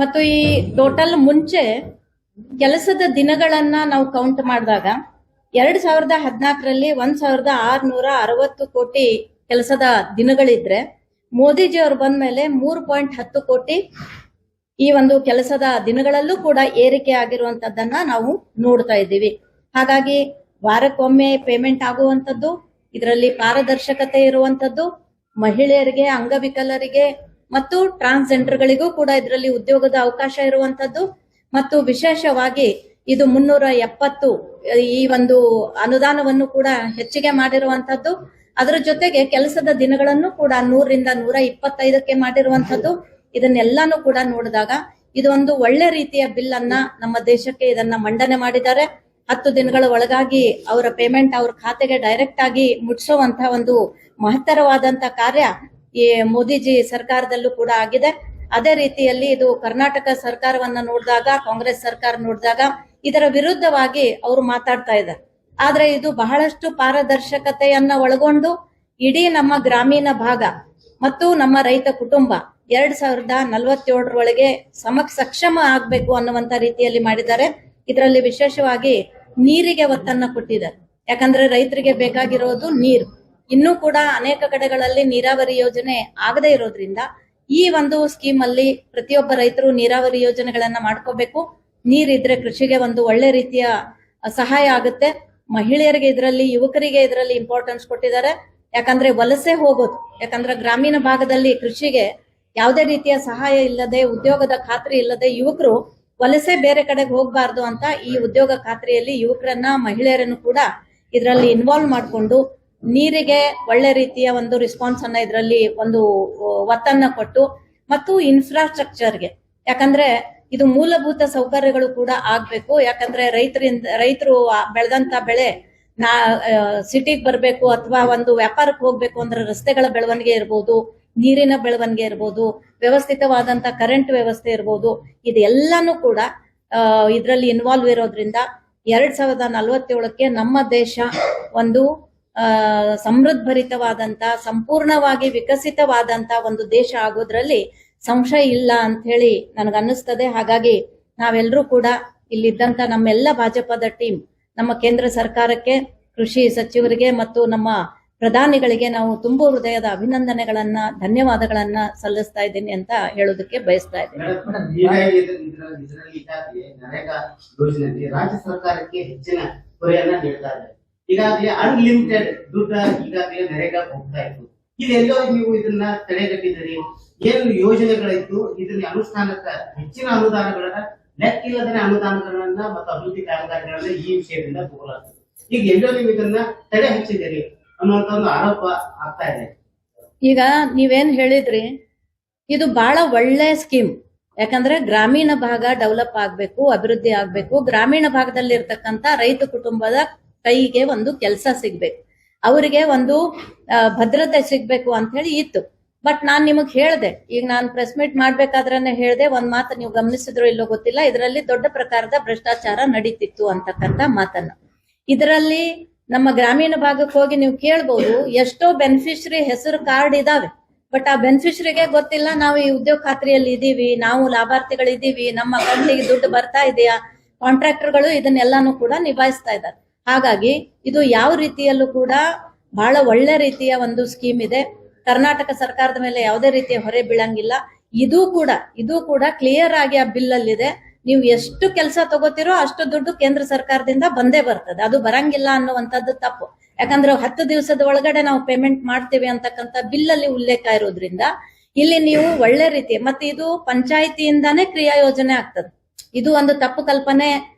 ಮತ್ತು ಈ ಟೋಟಲ್ ಮುಂಚೆ ಕೆಲಸದ ದಿನಗಳನ್ನ ನಾವು ಕೌಂಟ್ ಮಾಡಿದಾಗ 2014ರಲ್ಲಿ 1660 ಕೋಟಿ ಕೆಲಸದ ದಿನಗಳಿದ್ರೆ ಮೋದಿಜಿ ಅವರು ಬಂದ ಮೇಲೆ 3.10 ಕೋಟಿ ಈ ಒಂದು ಕೆಲಸದ ದಿನಗಳಲ್ಲೂ ಕೂಡ ಏರಿಕೆ ಆಗಿರುವಂತದ್ದನ್ನ ನಾವು ನೋಡ್ತಾ ಇದ್ದೀವಿ. ಹಾಗಾಗಿ ವಾರಕ್ಕೊಮ್ಮೆ ಪೇಮೆಂಟ್ ಆಗುವಂತದ್ದು, ಇದರಲ್ಲಿ ಪಾರದರ್ಶಕತೆ ಇರುವಂತದ್ದು, ಮಹಿಳೆಯರಿಗೆ, ಅಂಗವಿಕಲರಿಗೆ ಮತ್ತು ಟ್ರಾನ್ಸ್ಜೆಂಡರ್ಗಳಿಗೂ ಕೂಡ ಇದರಲ್ಲಿ ಉದ್ಯೋಗದ ಅವಕಾಶ ಇರುವಂತದ್ದು ಮತ್ತು ವಿಶೇಷವಾಗಿ ಇದು 370 ಈ ಒಂದು ಅನುದಾನವನ್ನು ಕೂಡ ಹೆಚ್ಚಿಗೆ ಮಾಡಿರುವಂತದ್ದು. ಅದರ ಜೊತೆಗೆ ಕೆಲಸದ ದಿನಗಳನ್ನು ಕೂಡ 100ರಿಂದ 125ಕ್ಕೆ ಮಾಡಿರುವಂತದ್ದು. ಇದನ್ನೆಲ್ಲಾನು ಕೂಡ ನೋಡಿದಾಗ ಇದು ಒಂದು ಒಳ್ಳೆ ರೀತಿಯ ಬಿಲ್ ಅನ್ನ ನಮ್ಮ ದೇಶಕ್ಕೆ ಇದನ್ನ ಮಂಡನೆ ಮಾಡಿದ್ದಾರೆ. 10 ದಿನಗಳ ಒಳಗಾಗಿ ಅವರ ಪೇಮೆಂಟ್ ಅವ್ರ ಖಾತೆಗೆ ಡೈರೆಕ್ಟ್ ಆಗಿ ಮುಟ್ಸುವಂತ ಒಂದು ಮಹತ್ತರವಾದಂತ ಕಾರ್ಯ ಈ ಮೋದಿಜಿ ಸರ್ಕಾರದಲ್ಲೂ ಕೂಡ ಆಗಿದೆ. ಅದೇ ರೀತಿಯಲ್ಲಿ ಇದು ಕರ್ನಾಟಕ ಸರ್ಕಾರವನ್ನ ನೋಡಿದಾಗ, ಕಾಂಗ್ರೆಸ್ ಸರ್ಕಾರ ನೋಡಿದಾಗ ಇದರ ವಿರುದ್ಧವಾಗಿ ಅವರು ಮಾತಾಡ್ತಾ ಇದ್ದಾರೆ. ಆದ್ರೆ ಇದು ಬಹಳಷ್ಟು ಪಾರದರ್ಶಕತೆಯನ್ನ ಒಳಗೊಂಡು ಇಡೀ ನಮ್ಮ ಗ್ರಾಮೀಣ ಭಾಗ ಮತ್ತು ನಮ್ಮ ರೈತ ಕುಟುಂಬ 2047ರೊಳಗೆ ಸಕ್ಷಮ ಆಗ್ಬೇಕು ಅನ್ನುವಂತ ರೀತಿಯಲ್ಲಿ ಮಾಡಿದ್ದಾರೆ. ಇದರಲ್ಲಿ ವಿಶೇಷವಾಗಿ ನೀರಿಗೆ ಒತ್ತನ್ನ ಕೊಟ್ಟಿದ್ದಾರೆ. ಯಾಕಂದ್ರೆ ರೈತರಿಗೆ ಬೇಕಾಗಿರೋದು ನೀರು. ಇನ್ನೂ ಕೂಡ ಅನೇಕ ಕಡೆಗಳಲ್ಲಿ ನೀರಾವರಿ ಯೋಜನೆ ಆಗದೇ ಇರೋದ್ರಿಂದ ಈ ಒಂದು ಸ್ಕೀಮ್ ಅಲ್ಲಿ ಪ್ರತಿಯೊಬ್ಬ ರೈತರು ನೀರಾವರಿ ಯೋಜನೆಗಳನ್ನ ಮಾಡ್ಕೋಬೇಕು. ನೀರಿದ್ರೆ ಕೃಷಿಗೆ ಒಂದು ಒಳ್ಳೆ ರೀತಿಯ ಸಹಾಯ ಆಗುತ್ತೆ. ಮಹಿಳೆಯರಿಗೆ ಇದರಲ್ಲಿ, ಯುವಕರಿಗೆ ಇದರಲ್ಲಿ ಇಂಪಾರ್ಟೆನ್ಸ್ ಕೊಟ್ಟಿದ್ದಾರೆ. ಯಾಕಂದ್ರೆ ವಲಸೆ ಹೋಗೋದು, ಯಾಕಂದ್ರೆ ಗ್ರಾಮೀಣ ಭಾಗದಲ್ಲಿ ಕೃಷಿಗೆ ಯಾವುದೇ ರೀತಿಯ ಸಹಾಯ ಇಲ್ಲದೆ, ಉದ್ಯೋಗದ ಖಾತ್ರಿ ಇಲ್ಲದೆ ಯುವಕರು ವಲಸೆ ಬೇರೆ ಕಡೆಗೆ ಹೋಗಬಾರ್ದು ಅಂತ ಈ ಉದ್ಯೋಗ ಖಾತ್ರಿಯಲ್ಲಿ ಯುವಕರನ್ನ, ಮಹಿಳೆಯರನ್ನು ಕೂಡ ಇದರಲ್ಲಿ ಇನ್ವಾಲ್ವ್ ಮಾಡಿಕೊಂಡು ನೀರಿಗೆ ಒಳ್ಳೆ ರೀತಿಯ ಒಂದು ರೆಸ್ಪಾನ್ಸ್ ಅನ್ನ ಇದರಲ್ಲಿ ಒಂದು ಒತ್ತನ್ನ ಕೊಟ್ಟು ಮತ್ತು ಇನ್ಫ್ರಾಸ್ಟ್ರಕ್ಚರ್ಗೆ, ಯಾಕಂದ್ರೆ ಇದು ಮೂಲಭೂತ ಸೌಕರ್ಯಗಳು ಕೂಡ ಆಗ್ಬೇಕು. ಯಾಕಂದ್ರೆ ರೈತರು ಬೆಳೆದಂತ ಬೆಳೆ ಸಿಟಿಗೆ ಬರಬೇಕು ಅಥವಾ ಒಂದು ವ್ಯಾಪಾರಕ್ಕೆ ಹೋಗ್ಬೇಕು ಅಂದ್ರೆ ರಸ್ತೆಗಳ ಬೆಳವಣಿಗೆ ಇರ್ಬೋದು, ನೀರಿನ ಬೆಳವಣಿಗೆ ಇರ್ಬೋದು, ವ್ಯವಸ್ಥಿತವಾದಂತ ಕರೆಂಟ್ ವ್ಯವಸ್ಥೆ ಇರ್ಬೋದು, ಇದೆಲ್ಲಾನು ಕೂಡ ಇದರಲ್ಲಿ ಇನ್ವಾಲ್ವ್ ಇರೋದ್ರಿಂದ 2047ಕ್ಕೆ ನಮ್ಮ ದೇಶ ಒಂದು ಸಮೃದ್ಧಭರಿತವಾದಂತ, ಸಂಪೂರ್ಣವಾಗಿ ವಿಕಸಿತವಾದಂತ ಒಂದು ದೇಶ ಆಗೋದ್ರಲ್ಲಿ ಸಂಶಯ ಇಲ್ಲ ಅಂತ ಹೇಳಿ ನನಗನ್ನಿಸ್ತದೆ. ಹಾಗಾಗಿ ನಾವೆಲ್ಲರೂ ಕೂಡ ಇಲ್ಲಿದ್ದಂತ ನಮ್ಮೆಲ್ಲ ಭಾಜಪದ ಟೀಮ್, ನಮ್ಮ ಕೇಂದ್ರ ಸರ್ಕಾರಕ್ಕೆ, ಕೃಷಿ ಸಚಿವರಿಗೆ ಮತ್ತು ನಮ್ಮ ಪ್ರಧಾನಿಗಳಿಗೆ ನಾವು ತುಂಬು ಹೃದಯದ ಅಭಿನಂದನೆಗಳನ್ನ, ಧನ್ಯವಾದಗಳನ್ನ ಸಲ್ಲಿಸ್ತಾ ಇದ್ದೀನಿ ಅಂತ ಹೇಳೋದಕ್ಕೆ ಬಯಸ್ತಾ ಇದ್ದೀನಿ. ರಾಜ್ಯ ಸರ್ಕಾರಕ್ಕೆ ಹೆಚ್ಚಿನ ಹೊರೆಯನ್ನ ನೀಡ್ತಾ ಇದೆ. ಈಗಾಗಲೇ ಅನ್ಲಿಮಿಟೆಡ್ ದುಡ್ಡ ಈಗಾಗಲೇ ನರೇಗಾ ಹೋಗ್ತಾ ಇತ್ತು. ಇದೆಲ್ಲೋ ನೀವು ಇದನ್ನ ತಡೆಗಟ್ಟಿದ್ದೀರಿ. ಏನು ಯೋಜನೆಗಳಿತ್ತು ಇದನ್ನ ಅನುಷ್ಠಾನಕ್ಕೆ ಹೆಚ್ಚಿನ ಅನುದಾನಗಳನ್ನ, ಲೆಕ್ಕಿಲ್ಲದ ಅನುದಾನಗಳನ್ನ ಮತ್ತು ಅಭಿವೃದ್ಧಿ ಕಾಮಗಾರಿಗಳನ್ನ ಈ ವಿಷಯದಿಂದ ತಗೊಳ್ಳಾಗ್ತದೆ. ಈಗ ಎಲ್ಲೋ ನೀವು ಇದನ್ನ ತಡೆ ಹಚ್ಚಿದ್ದೀರಿ ಅನ್ನುವಂತ ಒಂದು ಆರೋಪ ಆಗ್ತಾ ಇದೆ. ಈಗ ನೀವೇನ್ ಹೇಳಿದ್ರಿ, ಇದು ಬಹಳ ಒಳ್ಳೆ ಸ್ಕೀಮ್. ಯಾಕಂದ್ರೆ ಗ್ರಾಮೀಣ ಭಾಗ ಡೆವಲಪ್ ಆಗ್ಬೇಕು, ಅಭಿವೃದ್ಧಿ ಆಗ್ಬೇಕು. ಗ್ರಾಮೀಣ ಭಾಗದಲ್ಲಿ ಇರ್ತಕ್ಕಂತ ರೈತ ಕುಟುಂಬದ ಕೈಗೆ ಒಂದು ಕೆಲಸ ಸಿಗ್ಬೇಕು, ಅವರಿಗೆ ಒಂದು ಭದ್ರತೆ ಸಿಗ್ಬೇಕು ಅಂತ ಹೇಳಿ ಇತ್ತು. ಬಟ್ ನಾನ್ ನಿಮಗ್ ಹೇಳ್ದೆ, ಈಗ ನಾನು ಪ್ರೆಸ್ ಮೀಟ್ ಮಾಡ್ಬೇಕಾದ್ರೆ ಹೇಳ್ದೆ, ಒಂದ್ ಮಾತು ನೀವು ಗಮನಿಸಿದ್ರು ಇಲ್ಲೋ ಗೊತ್ತಿಲ್ಲ, ಇದರಲ್ಲಿ ದೊಡ್ಡ ಪ್ರಕಾರದ ಭ್ರಷ್ಟಾಚಾರ ನಡೀತಿತ್ತು ಅಂತಕ್ಕಂತ ಮಾತನ್ನ. ಇದರಲ್ಲಿ ನಮ್ಮ ಗ್ರಾಮೀಣ ಭಾಗಕ್ಕೆ ಹೋಗಿ ನೀವು ಕೇಳ್ಬಹುದು, ಎಷ್ಟೋ ಬೆನಿಫಿಷರಿ ಹೆಸರು ಕಾರ್ಡ್ ಇದಾವೆ, ಬಟ್ ಆ ಬೆನಿಫಿಷರಿಗೆ ಗೊತ್ತಿಲ್ಲ ನಾವು ಈ ಉದ್ಯೋಗ ಖಾತ್ರಿಯಲ್ಲಿ ಇದೀವಿ, ನಾವು ಲಾಭಾರ್ಥಿಗಳಿದ್ದೀವಿ, ನಮ್ಮ ಅಕೌಂಟಿಗೆ ದುಡ್ಡು ಬರ್ತಾ ಇದೆಯಾ. ಕಾಂಟ್ರಾಕ್ಟರ್ಗಳು ಇದನ್ನೆಲ್ಲಾನು ಕೂಡ ನಿಭಾಯಿಸ್ತಾ ಇದ್ದಾರೆ. ಹಾಗಾಗಿ ಇದು ಯಾವ ರೀತಿಯಲ್ಲೂ ಕೂಡ ಬಹಳ ಒಳ್ಳೆ ರೀತಿಯ ಒಂದು ಸ್ಕೀಮ್ ಇದೆ. ಕರ್ನಾಟಕ ಸರ್ಕಾರದ ಮೇಲೆ ಯಾವುದೇ ರೀತಿಯ ಹೊರೆ ಬೀಳಂಗಿಲ್ಲ. ಇದು ಕೂಡ ಕ್ಲಿಯರ್ ಆಗಿ ಆ ಬಿಲ್ ಅಲ್ಲಿದೆ. ನೀವು ಎಷ್ಟು ಕೆಲಸ ತಗೋತಿರೋ ಅಷ್ಟು ದುಡ್ಡು ಕೇಂದ್ರ ಸರ್ಕಾರದಿಂದ ಬಂದೇ ಬರ್ತದೆ. ಅದು ಬರಂಗಿಲ್ಲ ಅನ್ನುವಂಥದ್ದು ತಪ್ಪು. ಯಾಕಂದ್ರೆ 10 ದಿವಸದ ಒಳಗಡೆ ನಾವು ಪೇಮೆಂಟ್ ಮಾಡ್ತೇವೆ ಅಂತಕ್ಕಂಥ ಬಿಲ್ ಅಲ್ಲಿ ಉಲ್ಲೇಖ ಇರೋದ್ರಿಂದ ಇಲ್ಲಿ ನೀವು ಒಳ್ಳೆ ರೀತಿ ಮತ್ತೆ ಇದು ಪಂಚಾಯತಿಯಿಂದಾನೇ ಕ್ರಿಯಾ ಯೋಜನೆ ಆಗ್ತದೆ. ಇದು ಒಂದು ತಪ್ಪು ಕಲ್ಪನೆ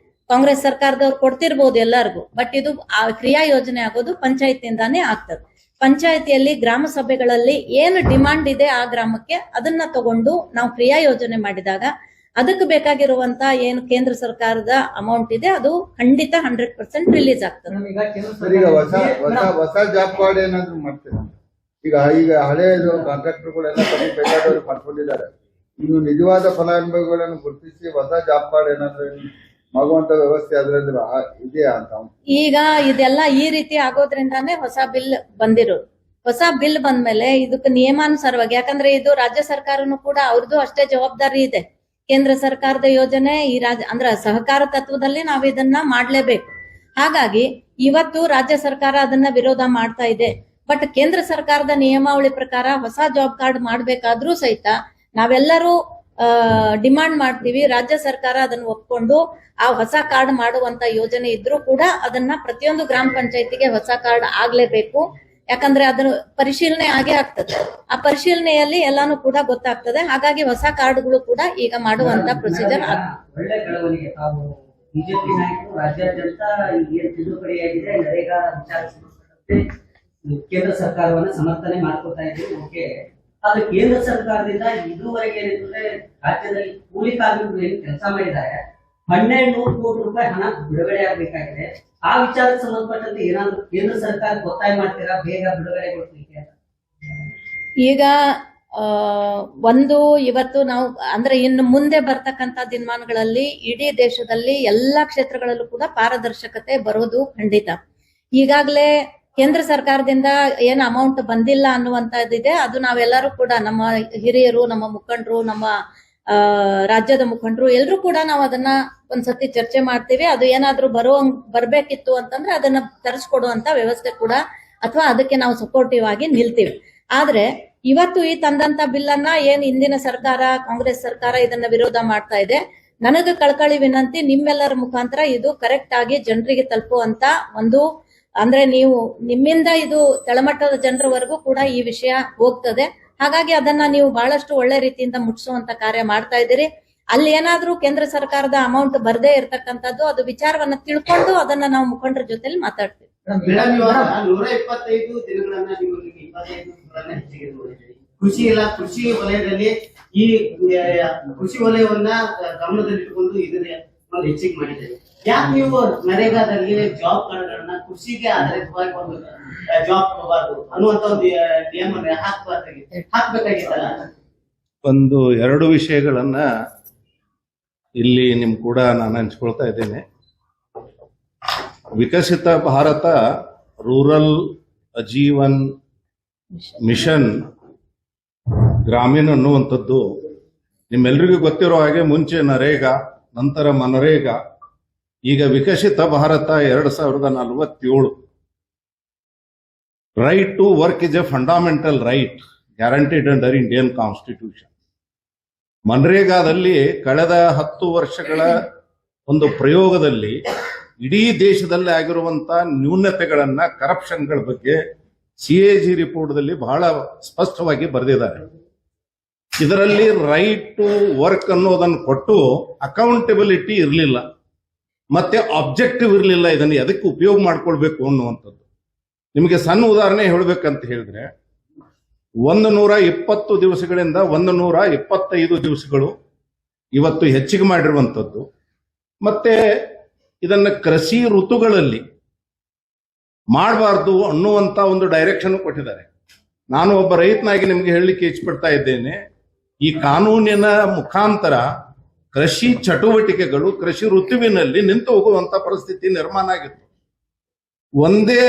ಕಾಂಗ್ರೆಸ್ ಸರ್ಕಾರದವ್ರು ಕೊಡ್ತಿರ್ಬೋದು ಎಲ್ಲರಿಗೂ, ಬಟ್ ಇದು ಆ ಕ್ರಿಯಾ ಯೋಜನೆ ಆಗೋದು ಪಂಚಾಯತಿಯಿಂದಾನೇ ಆಗ್ತದೆ. ಪಂಚಾಯತಿಯಲ್ಲಿ ಗ್ರಾಮ ಸಭೆಗಳಲ್ಲಿ ಏನು ಡಿಮಾಂಡ್ ಇದೆ ಆ ಗ್ರಾಮಕ್ಕೆ ಅದನ್ನ ತಗೊಂಡು ನಾವು ಕ್ರಿಯಾ ಯೋಜನೆ ಮಾಡಿದಾಗ ಅದಕ್ಕೆ ಬೇಕಾಗಿರುವಂತ ಏನು ಕೇಂದ್ರ ಸರ್ಕಾರದ ಅಮೌಂಟ್ ಇದೆ ಅದು ಖಂಡಿತ 100% ರಿಲೀಸ್ ಆಗ್ತದೆ. ಈಗ ಹೊಸ ಜಾಬ್ ಕಾರ್ಡ್ ಏನಾದ್ರು ಮಾಡ್ತೀರಾ? ಈಗ ಹಳೆಯದು ಕಾಂಟ್ರಾಕ್ಟರ್ಗಳೆಲ್ಲ ಕಮ್ಮಿ ಬೇಕಾದವರು ಮಾಡ್ಕೊಂಡಿದ್ದಾರೆ. ಇನ್ನು ನಿಜವಾದ ಫಲಾನುಭವಿಗಳನ್ನು ಗುರುತಿಸಿ ಹೊಸ ಜಾಬ್ ಕಾರ್ಡ್ ಏನಾದ್ರು ಆಗುವಂತ ವ್ಯವಸ್ಥೆ ಅದರಲ್ಲಿ ಇದೆಯಾ ಅಂತ? ಈಗ ಇದೆಲ್ಲ ಈ ರೀತಿ ಆಗೋದ್ರಿಂದಾನೇ ಹೊಸ ಬಿಲ್ ಬಂದಿರೋದು. ಹೊಸ ಬಿಲ್ ಬಂದ್ಮೇಲೆ ಇದಕ್ಕೆ ನಿಯಮಾನುಸಾರವಾಗಿ, ಯಾಕಂದ್ರೆ ಇದು ರಾಜ್ಯ ಸರ್ಕಾರನು ಕೂಡ ಅವ್ರದ್ದು ಅಷ್ಟೇ ಜವಾಬ್ದಾರಿ ಇದೆ. ಕೇಂದ್ರ ಸರ್ಕಾರದ ಯೋಜನೆ ಈ ಅಂದ್ರೆ ಸಹಕಾರ ತತ್ವದಲ್ಲಿ ನಾವು ಇದನ್ನ ಮಾಡ್ಲೇಬೇಕು. ಹಾಗಾಗಿ ಇವತ್ತು ರಾಜ್ಯ ಸರ್ಕಾರ ಅದನ್ನ ವಿರೋಧ ಮಾಡ್ತಾ ಇದೆ. ಬಟ್ ಕೇಂದ್ರ ಸರ್ಕಾರದ ನಿಯಮಾವಳಿ ಪ್ರಕಾರ ಹೊಸ ಜಾಬ್ ಕಾರ್ಡ್ ಮಾಡ್ಬೇಕಾದ್ರೂ ಸಹಿತ ನಾವೆಲ್ಲರೂ ಡಿಮಾಂಡ್ ಮಾಡ್ತೀವಿ. ರಾಜ್ಯ ಸರ್ಕಾರ ಅದನ್ನ ಒಪ್ಕೊಂಡು ಆ ಹೊಸ ಕಾರ್ಡ್ ಮಾಡುವಂತ ಯೋಜನೆ ಇದ್ರೂ ಕೂಡ ಅದನ್ನ ಪ್ರತಿಯೊಂದು ಗ್ರಾಮ ಪಂಚಾಯತಿಗೆ ಹೊಸ ಕಾರ್ಡ್ ಆಗ್ಲೇಬೇಕು. ಯಾಕಂದ್ರೆ ಅದನ್ನ ಪರಿಶೀಲನೆ ಆಗೇ ಆಗ್ತದೆ. ಆ ಪರಿಶೀಲನೆಯಲ್ಲಿ ಎಲ್ಲಾನು ಕೂಡ ಗೊತ್ತಾಗ್ತದೆ. ಹಾಗಾಗಿ ಹೊಸ ಕಾರ್ಡ್ಗಳು ಕೂಡ ಈಗ ಮಾಡುವಂತ ಪ್ರೊಸೀಜರ್ ಒಳ್ಳೆ ಬೆಳವಣಿಗೆ. ತಾವು ಬಿಜೆಪಿ ನಾಯಕರು ರಾಜ್ಯಾದ್ಯಂತ ಏನ್ ತಿದ್ದುಪಡಿಯಾಗಿದೆ ನರೇಗಾ ವಿಚಾರ ಸಂಬಂಧಪಟ್ಟಂತೆ ಕೇಂದ್ರ ಸರ್ಕಾರವನ್ನ ಸಮರ್ಥನೆ ಮಾಡ್ಕೊತಾ ಇದ್ದೀವಿ. ಓಕೆ, ಆದ್ರೆ ಕೇಂದ್ರ ಸರ್ಕಾರದಿಂದ ಇದುವರೆಗೆ ಏನಂತಂದ್ರೆ ರಾಜ್ಯದಲ್ಲಿ ಕೂಲಿ ಕಾರ್ಮಿಕರು ಏನು ಕೆಲಸ ಮಾಡಿದ್ದಾರೆ 1200 ಕೋಟಿ ರೂಪಾಯಿ ಹಣ ಬಿಡುಗಡೆ ಆಗ್ಬೇಕಾಗಿದೆ. ಆ ವಿಚಾರಕ್ಕೆ ಸಂಬಂಧಪಟ್ಟಂತೆ ಏನಾದ್ರು ಕೇಂದ್ರ ಸರ್ಕಾರ ಒತ್ತಾಯ ಮಾಡ್ತೀರಾ ಬೇಗ ಬಿಡುಗಡೆಗೊಳಿಸಲಿಕ್ಕೆ ಅಂತ? ಈಗ ಒಂದು ಇವತ್ತು ನಾವು ಅಂದ್ರೆ ಇನ್ನು ಮುಂದೆ ಬರ್ತಕ್ಕಂತ ದಿನಮಾನಗಳಲ್ಲಿ ಇಡೀ ದೇಶದಲ್ಲಿ ಎಲ್ಲಾ ಕ್ಷೇತ್ರಗಳಲ್ಲೂ ಕೂಡ ಪಾರದರ್ಶಕತೆ ಬರೋದು ಖಂಡಿತ. ಈಗಾಗಲೇ ಕೇಂದ್ರ ಸರ್ಕಾರದಿಂದ ಏನು ಅಮೌಂಟ್ ಬಂದಿಲ್ಲ ಅನ್ನುವಂತದ್ದಿದೆ. ಅದು ನಾವೆಲ್ಲರೂ ಕೂಡ ನಮ್ಮ ಹಿರಿಯರು, ನಮ್ಮ ಮುಖಂಡರು, ನಮ್ಮ ರಾಜ್ಯದ ಮುಖಂಡರು ಎಲ್ಲರೂ ಕೂಡ ನಾವು ಅದನ್ನ ಒಂದ್ಸತಿ ಚರ್ಚೆ ಮಾಡ್ತೀವಿ. ಅದು ಏನಾದ್ರೂ ಬರ್ಬೇಕಿತ್ತು ಅಂತಂದ್ರೆ ಅದನ್ನ ತರಿಸ್ಕೊಡುವಂತ ವ್ಯವಸ್ಥೆ ಕೂಡ ಅಥವಾ ಅದಕ್ಕೆ ನಾವು ಸಪೋರ್ಟಿವ್ ಆಗಿ ನಿಲ್ತೀವಿ. ಆದ್ರೆ ಇವತ್ತು ಈ ತಂದಂತ ಬಿಲ್ ಅನ್ನ ಏನ್ ಇಂದಿನ ಸರ್ಕಾರ ಕಾಂಗ್ರೆಸ್ ಸರ್ಕಾರ ಇದನ್ನ ವಿರೋಧ ಮಾಡ್ತಾ ಇದೆ. ನನಗೆ ಕಳಕಳಿ ವಿನಂತಿ, ನಿಮ್ಮೆಲ್ಲರ ಮುಖಾಂತರ ಇದು ಕರೆಕ್ಟ್ ಆಗಿ ಜನರಿಗೆ ತಲುಪುವಂತ ಒಂದು ಅಂದ್ರೆ ನೀವು ನಿಮ್ಮಿಂದ ಇದು ತಳಮಟ್ಟದ ಜನರವರೆಗೂ ಕೂಡ ಈ ವಿಷಯ ಹೋಗ್ತದೆ. ಹಾಗಾಗಿ ಅದನ್ನ ನೀವು ಬಹಳಷ್ಟು ಒಳ್ಳೆ ರೀತಿಯಿಂದ ಮುಟ್ಟಿಸುವಂತ ಕಾರ್ಯ ಮಾಡ್ತಾ ಇದ್ದೀರಿ. ಅಲ್ಲಿ ಏನಾದ್ರೂ ಕೇಂದ್ರ ಸರ್ಕಾರದ ಅಮೌಂಟ್ ಬರ್ದೇ ಇರ್ತಕ್ಕಂಥದ್ದು ಅದು ವಿಚಾರವನ್ನ ತಿಳ್ಕೊಂಡು ಅದನ್ನ ನಾವು ಮುಖಂಡರ ಜೊತೆಲಿ ಮಾತಾಡ್ತೀವಿ. 125 ದಿನಗಳನ್ನ ನೀವು 25 ದಿನಗಳನ್ನ ಹೆಚ್ಚಿಗೆ ನೋಡಿದ್ದೀರಿ. ಕೃಷಿ ವಲಯದಲ್ಲಿ ಈ ಕೃಷಿ ವಲಯವನ್ನ ಗಮನದಲ್ಲಿಟ್ಟುಕೊಂಡು ಇದನ್ನ ಹೆಚ್ಚಿಗೆ ಮಾಡಿದ್ದೀರಿ. ಯಾಕೆ ನೀವು ನರೇಗಾದಲ್ಲಿ ಜಾಬ್ ಕಾರ್ಡ್ಗಳನ್ನ ಕೃಷಿಗೆ ಆಧಾರಿತವಾಗಿ ಒಂದು ಜಾಬ್ ಕೊಡಬಾರ್ದು ಅನ್ನುವಂತ ಒಂದು ನಿಯಮವನ್ನು ಹಾಕ್ಬೇಕಾಗಿತ್ತಲ್ಲ? ಒಂದು ಎರಡು ವಿಷಯಗಳನ್ನ ಇಲ್ಲಿ ನಿಮ್ ಕೂಡ ನಾನು ಹಂಚ್ಕೊಳ್ತಾ ಇದ್ದೇನೆ. ವಿಕಸಿತ ಭಾರತ ರೂರಲ್ ಅಜೀವನ್ ಮಿಷನ್ ಗ್ರಾಮೀಣ ಅನ್ನುವಂಥದ್ದು ನಿಮ್ಮೆಲ್ಲರಿಗೂ ಗೊತ್ತಿರೋ ಹಾಗೆ ಮುಂಚೆ ನರೇಗಾ, ನಂತರ ಮನರೇಗಾ, ಈಗ Viksit Bharat 2047. Right to work is a fundamental right guaranteed under Indian constitution. ಮನ್ರೇಗಾದಲ್ಲಿ ಕಳೆದ 10 ವರ್ಷಗಳ ಒಂದು ಪ್ರಯೋಗದಲ್ಲಿ ಇಡೀ ದೇಶದಲ್ಲಿ ಆಗಿರುವಂತಹ ನ್ಯೂನತೆಗಳನ್ನ, ಕರಪ್ಷನ್ಗಳ ಬಗ್ಗೆ CAG ರಿಪೋರ್ಟ್ದಲ್ಲಿ ಬಹಳ ಸ್ಪಷ್ಟವಾಗಿ ಬರೆದಿದ್ದಾರೆ. ಇದರಲ್ಲಿ ರೈಟ್ ಟು ವರ್ಕ್ ಅನ್ನೋದನ್ನು ಕೊಟ್ಟು ಅಕೌಂಟಬಿಲಿಟಿ ಇರಲಿಲ್ಲ, ಮತ್ತೆ ಆಬ್ಜೆಕ್ಟಿವ್ ಇರಲಿಲ್ಲ. ಇದನ್ನು ಎದಕ್ಕೆ ಉಪಯೋಗ ಮಾಡ್ಕೊಳ್ಬೇಕು ಅನ್ನುವಂಥದ್ದು. ನಿಮಗೆ ಸಣ್ಣ ಉದಾಹರಣೆ ಹೇಳಬೇಕಂತ ಹೇಳಿದ್ರೆ 120 ದಿವಸಗಳಿಂದ 125 ದಿವಸಗಳು ಇವತ್ತು ಹೆಚ್ಚಿಗೆ ಮಾಡಿರುವಂಥದ್ದು. ಮತ್ತೆ ಇದನ್ನ ಕೃಷಿ ಋತುಗಳಲ್ಲಿ ಮಾಡಬಾರ್ದು ಅನ್ನುವಂತ ಒಂದು ಡೈರೆಕ್ಷನ್ ಕೊಟ್ಟಿದ್ದಾರೆ. ನಾನು ಒಬ್ಬ ರೈತನಾಗಿ ನಿಮಗೆ ಹೇಳಲಿಕ್ಕೆ ಇಚ್ಛಪಡ್ತಾ ಇದ್ದೇನೆ, ಈ ಕಾನೂನಿನ ಮುಖಾಂತರ ಕೃಷಿ ಚಟುವಟಿಕೆಗಳು ಕೃಷಿ ಋತುವಿನಲ್ಲಿ ನಿಂತು ಹೋಗುವಂತ ಪರಿಸ್ಥಿತಿ ನಿರ್ಮಾಣ ಆಗಿತ್ತು. ಒಂದೇ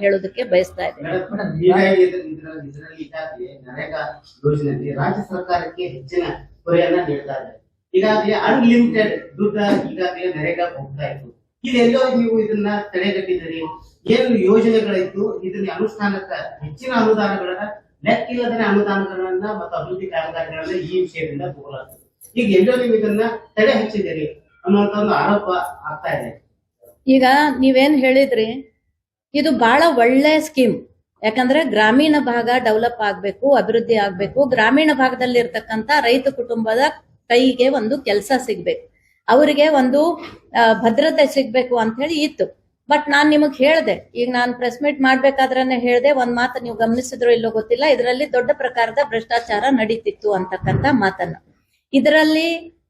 ಹೇಳೋದಕ್ಕೆ ಬಯಸ್ತಾ ಇದ್ದೇನೆ. ಇದರಲ್ಲಿ ನರೇಗಾ ಯೋಜನೆಯಲ್ಲಿ ರಾಜ್ಯ ಸರ್ಕಾರಕ್ಕೆ ಹೆಚ್ಚಿನ ಹೊರೆಯನ್ನ ನೀಡ್ತಾ ಇದೆ. ಈಗಾಗಲೇ ಅನ್ಲಿಮಿಟೆಡ್ ದುಡ್ಡು ಈಗಾಗಲೇ ನರೇಗಾ ಹೋಗ್ತಾ ಇತ್ತು. ಇದೆಲ್ಲೋ ನೀವು ಇದನ್ನ ತಡೆಗಟ್ಟಿದ್ದೀರಿ. ಏನು ಯೋಜನೆಗಳಿತ್ತು ಇದನ್ನ ಅನುಷ್ಠಾನಕ್ಕೆ ಹೆಚ್ಚಿನ ಅನುದಾನಗಳನ್ನ, ಲೆಕ್ಕಿಲ್ಲದ ಅನುದಾನಗಳನ್ನ ಮತ್ತು ಅಭಿವೃದ್ಧಿ ಕಾಮಗಾರಿಗಳನ್ನ ಈ ವಿಷಯದಿಂದ ತಗೊಳ್ಳಾಗ್ತದೆ. ಈಗ ಎಲ್ಲೋ ನೀವು ಇದನ್ನ ತಡೆ ಹಚ್ಚಿದ್ದೀರಿ ಅನ್ನುವಂತ ಒಂದು ಆರೋಪ ಆಗ್ತಾ ಇದೆ. ಈಗ ನೀವೇನ್ ಹೇಳಿದ್ರಿ, ಇದು ಬಹಳ ಒಳ್ಳೆ ಸ್ಕೀಮ್. ಯಾಕಂದ್ರೆ ಗ್ರಾಮೀಣ ಭಾಗ ಡೆವಲಪ್ ಆಗ್ಬೇಕು, ಅಭಿವೃದ್ಧಿ ಆಗ್ಬೇಕು, ಗ್ರಾಮೀಣ ಭಾಗದಲ್ಲಿ ಇರ್ತಕ್ಕಂತ ರೈತ ಕುಟುಂಬದ ಕೈಗೆ ಒಂದು ಕೆಲಸ ಸಿಗ್ಬೇಕು, ಅವರಿಗೆ ಒಂದು ಭದ್ರತೆ ಸಿಗ್ಬೇಕು ಅಂತ ಹೇಳಿ ಇತ್ತು. ಬಟ್ ನಾನ್ ನಿಮಗ್ ಹೇಳ್ದೆ, ಈಗ ನಾನು ಪ್ರೆಸ್ ಮೀಟ್ ಮಾಡ್ಬೇಕಾದ್ರೆ ಹೇಳ್ದೆ, ಒಂದ್ ಮಾತು ನೀವು ಗಮನಿಸಿದ್ರು ಇಲ್ಲೋ ಗೊತ್ತಿಲ್ಲ, ಇದರಲ್ಲಿ ದೊಡ್ಡ ಪ್ರಕಾರದ ಭ್ರಷ್ಟಾಚಾರ ನಡೀತಿತ್ತು ಅಂತಕ್ಕಂತ ಮಾತನ್ನ. ಇದರಲ್ಲಿ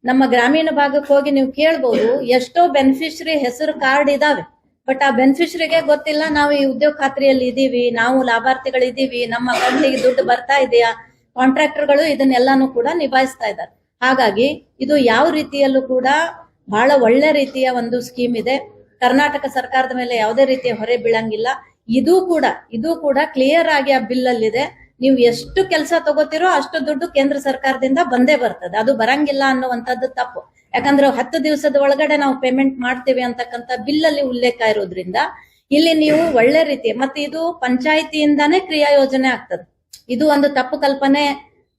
ನಮ್ಮ ಗ್ರಾಮೀಣ ಭಾಗಕ್ಕೆ ಹೋಗಿ ನೀವು ಕೇಳ್ಬಹುದು, ಎಷ್ಟೋ ಬೆನಿಫಿಷರಿ ಹೆಸರು ಕಾರ್ಡ್ ಇದಾವೆ, ಬಟ್ ಆ ಬೆನಿಫಿಷರಿಗೆ ಗೊತ್ತಿಲ್ಲ ನಾವು ಈ ಉದ್ಯೋಗ ಖಾತ್ರಿಯಲ್ಲಿ ಇದೀವಿ, ನಾವು ಲಾಭಾರ್ಥಿಗಳಿದೀವಿ, ನಮ್ಮ ಅಕೌಂಟಿಗೆ ದುಡ್ಡು ಬರ್ತಾ ಇದೆಯಾ. ಕಾಂಟ್ರಾಕ್ಟರ್ಗಳು ಇದನ್ನೆಲ್ಲಾನು ಕೂಡ ನಿಭಾಯಿಸ್ತಾ ಇದ್ದಾರೆ. ಹಾಗಾಗಿ ಇದು ಯಾವ ರೀತಿಯಲ್ಲೂ ಕೂಡ ಬಹಳ ಒಳ್ಳೆ ರೀತಿಯ ಒಂದು ಸ್ಕೀಮ್ ಇದೆ. ಕರ್ನಾಟಕ ಸರ್ಕಾರದ ಮೇಲೆ ಯಾವುದೇ ರೀತಿಯ ಹೊರೆ ಬೀಳಂಗಿಲ್ಲ. ಇದು ಕೂಡ ಕ್ಲಿಯರ್ ಆಗಿ ಆ ಬಿಲ್ ಅಲ್ಲಿದೆ. ನೀವು ಎಷ್ಟು ಕೆಲಸ ತಗೋತಿರೋ ಅಷ್ಟು ದುಡ್ಡು ಕೇಂದ್ರ ಸರ್ಕಾರದಿಂದ ಬಂದೇ ಬರ್ತದೆ. ಅದು ಬರಂಗಿಲ್ಲ ಅನ್ನುವಂಥದ್ದು ತಪ್ಪು. ಯಾಕಂದ್ರೆ 10 ದಿವಸದ ಒಳಗಡೆ ನಾವು ಪೇಮೆಂಟ್ ಮಾಡ್ತೇವೆ ಅಂತಕ್ಕಂಥ ಬಿಲ್ ಅಲ್ಲಿ ಉಲ್ಲೇಖ ಇರೋದ್ರಿಂದ ಇಲ್ಲಿ ನೀವು ಒಳ್ಳೆ ರೀತಿ, ಮತ್ತೆ ಇದು ಪಂಚಾಯಿತಿಯಿಂದಾನೇ ಕ್ರಿಯಾ ಯೋಜನೆ ಆಗ್ತದೆ. ಇದು ಒಂದು ತಪ್ಪು ಕಲ್ಪನೆ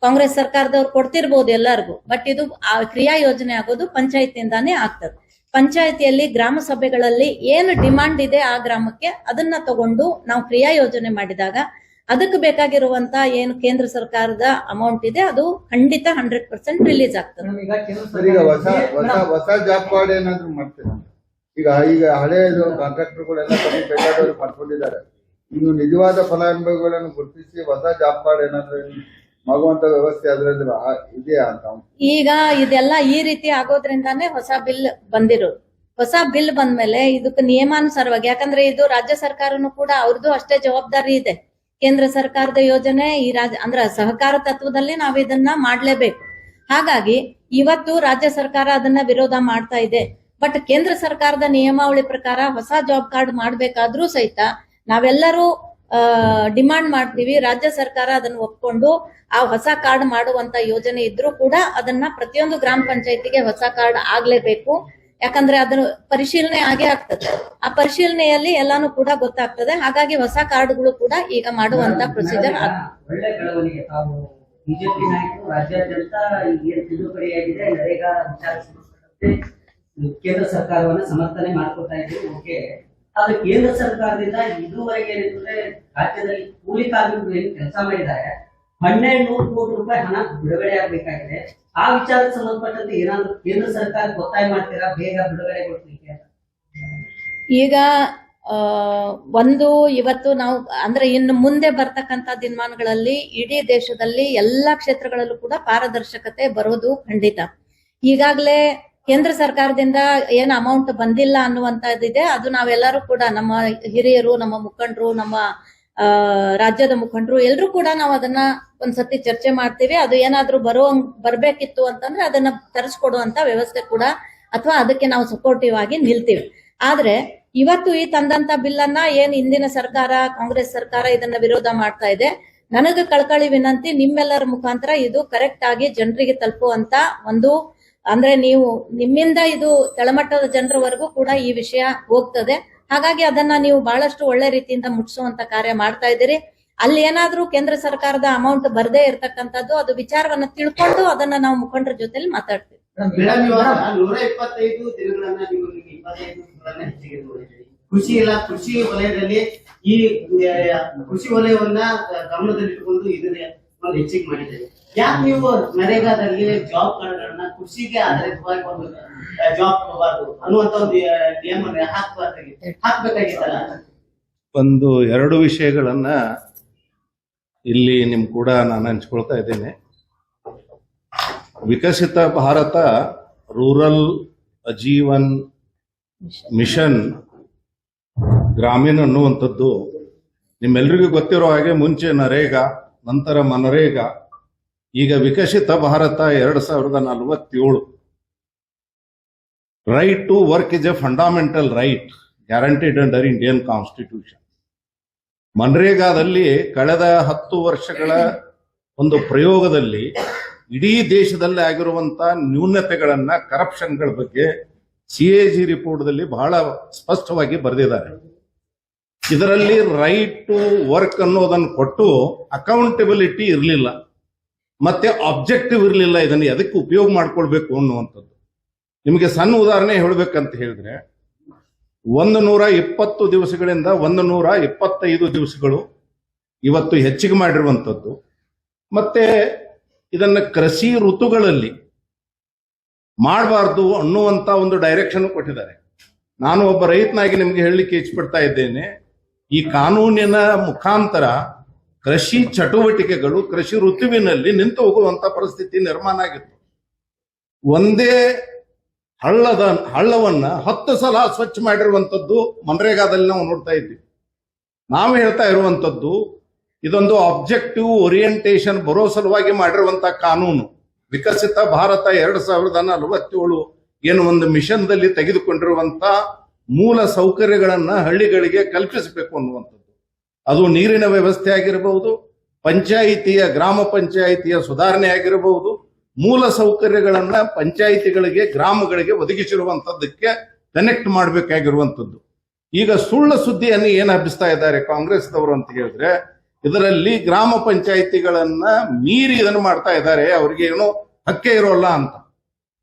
ಕಾಂಗ್ರೆಸ್ ಸರ್ಕಾರದವ್ರು ಕೊಡ್ತಿರ್ಬೋದು ಎಲ್ಲರಿಗೂ, ಬಟ್ ಇದು ಆ ಕ್ರಿಯಾ ಯೋಜನೆ ಆಗೋದು ಪಂಚಾಯಿತಿಯಿಂದಾನೇ ಆಗ್ತದೆ. ಪಂಚಾಯಿತಿಯಲ್ಲಿ ಗ್ರಾಮ ಸಭೆಗಳಲ್ಲಿ ಏನು ಡಿಮಾಂಡ್ ಇದೆ ಆ ಗ್ರಾಮಕ್ಕೆ ಅದನ್ನ ತಗೊಂಡು ನಾವು ಕ್ರಿಯಾ ಯೋಜನೆ ಮಾಡಿದಾಗ ಅದಕ್ಕೆ ಬೇಕಾಗಿರುವಂತ ಏನು ಕೇಂದ್ರ ಸರ್ಕಾರದ ಅಮೌಂಟ್ ಇದೆ ಅದು ಖಂಡಿತ 100% ರಿಲೀಸ್ ಆಗ್ತದೆ. ಸರ್, ಈಗ ಹೊಸ ಜಾಬ್ ಕಾರ್ಡ್ ಏನಾದ್ರು ಮಾಡ್ತೀರಾ? ಈಗ ಹಳೆಯದು ಕಾಂಟ್ರಾಕ್ಟರ್ಗಳೆಲ್ಲ ಕಮ್ಮಿ ಬೇಕಾದವರು ಮಾಡ್ಕೊಂಡಿದ್ದಾರೆ. ಇನ್ನು ನಿಜವಾದ ಫಲಾನುಭವಿಗಳನ್ನು ಗುರುತಿಸಿ ಹೊಸ ಜಾಬ್ ಕಾರ್ಡ್ ಏನಾದ್ರು ಆಗುವಂತ ವ್ಯವಸ್ಥೆ ಅದ್ರದ್ದು ಇದೆಯಾ ಅಂತ? ಈಗ ಇದೆಲ್ಲ ಈ ರೀತಿ ಆಗೋದ್ರಿಂದಾನೇ ಹೊಸ ಬಿಲ್ ಬಂದಿರೋದು. ಹೊಸ ಬಿಲ್ ಬಂದ್ಮೇಲೆ ಇದಕ್ಕೆ ನಿಯಮಾನುಸಾರವಾಗಿ, ಯಾಕಂದ್ರೆ ಇದು ರಾಜ್ಯ ಸರ್ಕಾರನು ಕೂಡ ಅವ್ರದ್ದು ಅಷ್ಟೇ ಜವಾಬ್ದಾರಿ ಇದೆ. ಕೇಂದ್ರ ಸರ್ಕಾರದ ಯೋಜನೆ ಈ ಅಂದ್ರೆ ಸಹಕಾರ ತತ್ವದಲ್ಲಿ ನಾವು ಇದನ್ನ ಮಾಡ್ಲೇಬೇಕು. ಹಾಗಾಗಿ ಇವತ್ತು ರಾಜ್ಯ ಸರ್ಕಾರ ಅದನ್ನ ವಿರೋಧ ಮಾಡ್ತಾ ಇದೆ. ಬಟ್ ಕೇಂದ್ರ ಸರ್ಕಾರದ ನಿಯಮಾವಳಿ ಪ್ರಕಾರ ಹೊಸ ಜಾಬ್ ಕಾರ್ಡ್ ಮಾಡ್ಬೇಕಾದ್ರೂ ಸಹಿತ ನಾವೆಲ್ಲರೂ ಡಿಮಾಂಡ್ ಮಾಡ್ತೀವಿ. ರಾಜ್ಯ ಸರ್ಕಾರ ಅದನ್ನ ಒಪ್ಕೊಂಡು ಆ ಹೊಸ ಕಾರ್ಡ್ ಮಾಡುವಂತ ಯೋಜನೆ ಇದ್ರೂ ಕೂಡ ಅದನ್ನ ಪ್ರತಿಯೊಂದು ಗ್ರಾಮ ಪಂಚಾಯತಿಗೆ ಹೊಸ ಕಾರ್ಡ್ ಆಗ್ಲೇಬೇಕು. ಯಾಕಂದ್ರೆ ಅದನ್ನು ಪರಿಶೀಲನೆ ಆಗೇ ಆಗ್ತದೆ. ಆ ಪರಿಶೀಲನೆಯಲ್ಲಿ ಎಲ್ಲಾನು ಕೂಡ ಗೊತ್ತಾಗ್ತದೆ. ಹಾಗಾಗಿ ಹೊಸ ಕಾರ್ಡ್ಗಳು ಕೂಡ ಈಗ ಮಾಡುವಂತ ಪ್ರೊಸೀಜರ್ ಒಳ್ಳೆ ಬೆಳವಣಿಗೆ. ತಾವು ಬಿಜೆಪಿ ನಾಯಕರು ರಾಜ್ಯಾದ್ಯಂತ ಏನ್ ತಿದ್ದುಪಡಿಯಾಗಿದೆ ನರೇಗಾ ವಿಚಾರ ಸಂಬಂಧಪಟ್ಟಂತೆ ಕೇಂದ್ರ ಸರ್ಕಾರವನ್ನ ಸಮರ್ಥನೆ ಮಾಡ್ಕೊತಾ ಇದ್ದೀವಿ. ಓಕೆ, ಆದ್ರೆ ಕೇಂದ್ರ ಸರ್ಕಾರದಿಂದ ಇದುವರೆಗೆ ಏನಂದ್ರೆ ರಾಜ್ಯದಲ್ಲಿ ಕೂಲಿ ಕಾರ್ಮಿಕರು ಏನು ಕೆಲಸ ಮಾಡಿದ್ದಾರೆ 1200 ಕೋಟಿ ರೂಪಾಯಿ ಹಣ ಬಿಡುಗಡೆ ಆಗ್ಬೇಕಾಗಿದೆ. ಆ ವಿಚಾರಕ್ಕೆ ಸಂಬಂಧಪಟ್ಟಂತೆ ಏನಾದ್ರು ಕೇಂದ್ರ ಸರ್ಕಾರ ಒತ್ತಾಯ ಮಾಡ್ತೀರಾ ಬೇಗ ಬಿಡುಗಡೆ ಕೊಡ್ಲಿಕ್ಕೆ? ಈಗ ಇವತ್ತು ನಾವು ಅಂದ್ರೆ ಇನ್ನು ಮುಂದೆ ಬರ್ತಕ್ಕಂತ ದಿನಮಾನಗಳಲ್ಲಿ ಇಡೀ ದೇಶದಲ್ಲಿ ಎಲ್ಲಾ ಕ್ಷೇತ್ರಗಳಲ್ಲೂ ಕೂಡ ಪಾರದರ್ಶಕತೆ ಬರೋದು ಖಂಡಿತ. ಈಗಾಗಲೇ ಕೇಂದ್ರ ಸರ್ಕಾರದಿಂದ ಏನು ಅಮೌಂಟ್ ಬಂದಿಲ್ಲ ಅನ್ನುವಂತದ್ದಿದೆ. ಅದು ನಾವೆಲ್ಲರೂ ಕೂಡ ನಮ್ಮ ಹಿರಿಯರು, ನಮ್ಮ ಮುಖಂಡರು, ನಮ್ಮ ರಾಜ್ಯದ ಮುಖಂಡರು ಎಲ್ಲರೂ ಕೂಡ ನಾವು ಅದನ್ನ ಒಂದ್ಸತಿ ಚರ್ಚೆ ಮಾಡ್ತೀವಿ. ಅದು ಏನಾದ್ರೂ ಬರ್ಬೇಕಿತ್ತು ಅಂತಂದ್ರೆ ಅದನ್ನ ತರಿಸ್ಕೊಡುವಂತ ವ್ಯವಸ್ಥೆ ಕೂಡ ಅಥವಾ ಅದಕ್ಕೆ ನಾವು ಸಪೋರ್ಟಿವ್ ಆಗಿ ನಿಲ್ತೀವಿ. ಆದ್ರೆ ಇವತ್ತು ಈ ತಂದಂತ ಬಿಲ್ ಅನ್ನ ಏನ್ ಹಿಂದಿನ ಸರ್ಕಾರ ಕಾಂಗ್ರೆಸ್ ಸರ್ಕಾರ ಇದನ್ನ ವಿರೋಧ ಮಾಡ್ತಾ ಇದೆ. ನನಗೆ ಕಳಕಳಿ ವಿನಂತಿ, ನಿಮ್ಮೆಲ್ಲರ ಮುಖಾಂತರ ಇದು ಕರೆಕ್ಟ್ ಆಗಿ ಜನರಿಗೆ ತಲುಪುವಂತ ಒಂದು, ಅಂದ್ರೆ ನೀವು ನಿಮ್ಮಿಂದ ಇದು ಕೆಳಮಟ್ಟದ ಜನರವರೆಗೂ ಕೂಡ ಈ ವಿಷಯ ಹೋಗ್ತದೆ. ಹಾಗಾಗಿ ಅದನ್ನ ನೀವು ಬಹಳಷ್ಟು ಒಳ್ಳೆ ರೀತಿಯಿಂದ ಮುಟ್ಟಿಸುವಂತ ಕಾರ್ಯ ಮಾಡ್ತಾ ಇದ್ದೀರಿ. ಅಲ್ಲಿ ಏನಾದ್ರೂ ಕೇಂದ್ರ ಸರ್ಕಾರದ ಅಮೌಂಟ್ ಬರ್ದೇ ಇರ್ತಕ್ಕಂಥದ್ದು ಅದು ವಿಚಾರವನ್ನ ತಿಳ್ಕೊಂಡು ಅದನ್ನ ನಾವು ಮುಖಂಡರ ಜೊತೆಲಿ ಮಾತಾಡ್ತೀವಿ. 125 ದಿನಗಳನ್ನ ನೀವು 25 ದಿನಗಳನ್ನ ಹೆಚ್ಚಿಗೆ ನೋಡಿದ್ದೀರಿ. ಕೃಷಿ ವಲಯದಲ್ಲಿ ಈ ಕೃಷಿ ವಲಯವನ್ನ ಗಮನದಲ್ಲಿಟ್ಟುಕೊಂಡು ಇದನ್ನ ಒಂದು ಹೆಚ್ಚಿಗೆ ಮಾಡಿದ್ದೀರಿ. ಯಾಕೆ ನೀವು ನರೇಗಾದಲ್ಲಿ ಜಾಬ್ ಕಾರ್ಡ್ಗಳನ್ನ ಕೃಷಿಗೆ ಆಧಾರಿತವಾಗಿ ಒಂದು ಜಾಬ್ ಕೊಡಬಾರ್ದು ಅನ್ನುವಂತ ಒಂದು ನಿಯಮ ಹಾಕ್ಬೇಕಾಗಿತ್ತಲ್ಲ? ಒಂದು 2 ವಿಷಯಗಳನ್ನ ಇಲ್ಲಿ ನಿಮ್ ಕೂಡ ನಾನು ಹಂಚ್ಕೊಳ್ತಾ ಇದ್ದೇನೆ. ವಿಕಸಿತ ಭಾರತ ರೂರಲ್ ಅಜೀವನ್ ಮಿಷನ್ ಗ್ರಾಮೀಣ ಅನ್ನುವಂಥದ್ದು ನಿಮ್ಮೆಲ್ರಿಗೂ ಗೊತ್ತಿರೋ ಹಾಗೆ ಮುಂಚೆ ನರೇಗಾ, ನಂತರ ಮನರೇಗಾ, ಈಗ Viksit Bharat 2047. Right to work is a fundamental right guaranteed under Indian constitution. ಮನ್ರೇಗಾದಲ್ಲಿ ಕಳೆದ 10 ವರ್ಷಗಳ ಒಂದು ಪ್ರಯೋಗದಲ್ಲಿ ಇಡೀ ದೇಶದಲ್ಲಿ ಆಗಿರುವಂತಹ ನ್ಯೂನತೆಗಳನ್ನ, ಕರಪ್ಷನ್ಗಳ ಬಗ್ಗೆ CAG ರಿಪೋರ್ಟ್ದಲ್ಲಿ ಬಹಳ ಸ್ಪಷ್ಟವಾಗಿ ಬರೆದಿದ್ದಾರೆ. ಇದರಲ್ಲಿ ರೈಟ್ ಟು ವರ್ಕ್ ಅನ್ನೋದನ್ನು ಕೊಟ್ಟು ಅಕೌಂಟಬಿಲಿಟಿ ಇರಲಿಲ್ಲ, ಮತ್ತೆ ಆಬ್ಜೆಕ್ಟಿವ್ ಇರಲಿಲ್ಲ. ಇದನ್ನು ಎದಕ್ಕೆ ಉಪಯೋಗ ಮಾಡ್ಕೊಳ್ಬೇಕು ಅನ್ನುವಂಥದ್ದು. ನಿಮಗೆ ಸಣ್ಣ ಉದಾಹರಣೆ ಹೇಳ್ಬೇಕಂತ ಹೇಳಿದ್ರೆ, 120 ದಿವಸಗಳಿಂದ 125 ದಿವಸಗಳು ಇವತ್ತು ಹೆಚ್ಚಿಗೆ ಮಾಡಿರುವಂಥದ್ದು. ಮತ್ತೆ ಇದನ್ನ ಕೃಷಿ ಋತುಗಳಲ್ಲಿ ಮಾಡಬಾರ್ದು ಅನ್ನುವಂತ ಒಂದು ಡೈರೆಕ್ಷನ್ ಕೊಟ್ಟಿದ್ದಾರೆ. ನಾನು ಒಬ್ಬ ರೈತನಾಗಿ ನಿಮಗೆ ಹೇಳಲಿಕ್ಕೆ ಇಚ್ಛಪಡ್ತಾ ಇದ್ದೇನೆ, ಈ ಕಾನೂನಿನ ಮುಖಾಂತರ ಕೃಷಿ ಚಟುವಟಿಕೆಗಳು ಕೃಷಿ ಋತುವಿನಲ್ಲಿ ನಿಂತು ಹೋಗುವಂತ ಪರಿಸ್ಥಿತಿ ನಿರ್ಮಾಣ ಆಗಿತ್ತು. ಒಂದೇ ಹಳ್ಳವನ್ನ 10 ಸಲ ಸ್ವಚ್ಛ ಮಾಡಿರುವಂತದ್ದು ಮನ್ರೇಗಾದಲ್ಲಿ ನಾವು ನೋಡ್ತಾ ಇದ್ವಿ. ನಾವು ಹೇಳ್ತಾ ಇರುವಂತದ್ದು ಇದೊಂದು ಆಬ್ಜೆಕ್ಟಿವ್ ಓರಿಯೆಂಟೇಷನ್ ಬರೋ ಸಲುವಾಗಿ ಮಾಡಿರುವಂತ ಕಾನೂನು. ವಿಕಸಿತ ಭಾರತ 2047 ಏನು ಒಂದು ಮಿಷನ್ದಲ್ಲಿ ತೆಗೆದುಕೊಂಡಿರುವಂತ ಮೂಲ ಸೌಕರ್ಯಗಳನ್ನ ಹಳ್ಳಿಗಳಿಗೆ ಕಲ್ಪಿಸಬೇಕು ಅನ್ನುವಂಥದ್ದು. ಅದು ನೀರಿನ ವ್ಯವಸ್ಥೆ ಆಗಿರಬಹುದು, ಗ್ರಾಮ ಪಂಚಾಯಿತಿಯ ಸುಧಾರಣೆ ಆಗಿರಬಹುದು, ಮೂಲ ಸೌಕರ್ಯಗಳನ್ನ ಪಂಚಾಯಿತಿಗಳಿಗೆ ಗ್ರಾಮಗಳಿಗೆ ಒದಗಿಸಿರುವಂತದ್ದಕ್ಕೆ ಕನೆಕ್ಟ್ ಮಾಡಬೇಕಾಗಿರುವಂತದ್ದು. ಈಗ ಸುಳ್ಳು ಸುದ್ದಿಯನ್ನು ಏನು ಹಬ್ಬಿಸ್ತಾ ಇದ್ದಾರೆ ಕಾಂಗ್ರೆಸ್ದವರು ಅಂತ ಹೇಳಿದ್ರೆ, ಇದರಲ್ಲಿ ಗ್ರಾಮ ಪಂಚಾಯಿತಿಗಳನ್ನ ಮೀರಿ ಇದನ್ನು ಮಾಡ್ತಾ ಇದ್ದಾರೆ, ಅವ್ರಿಗೆ ಏನೋ ಹಕ್ಕೆ ಇರೋಲ್ಲ ಅಂತ.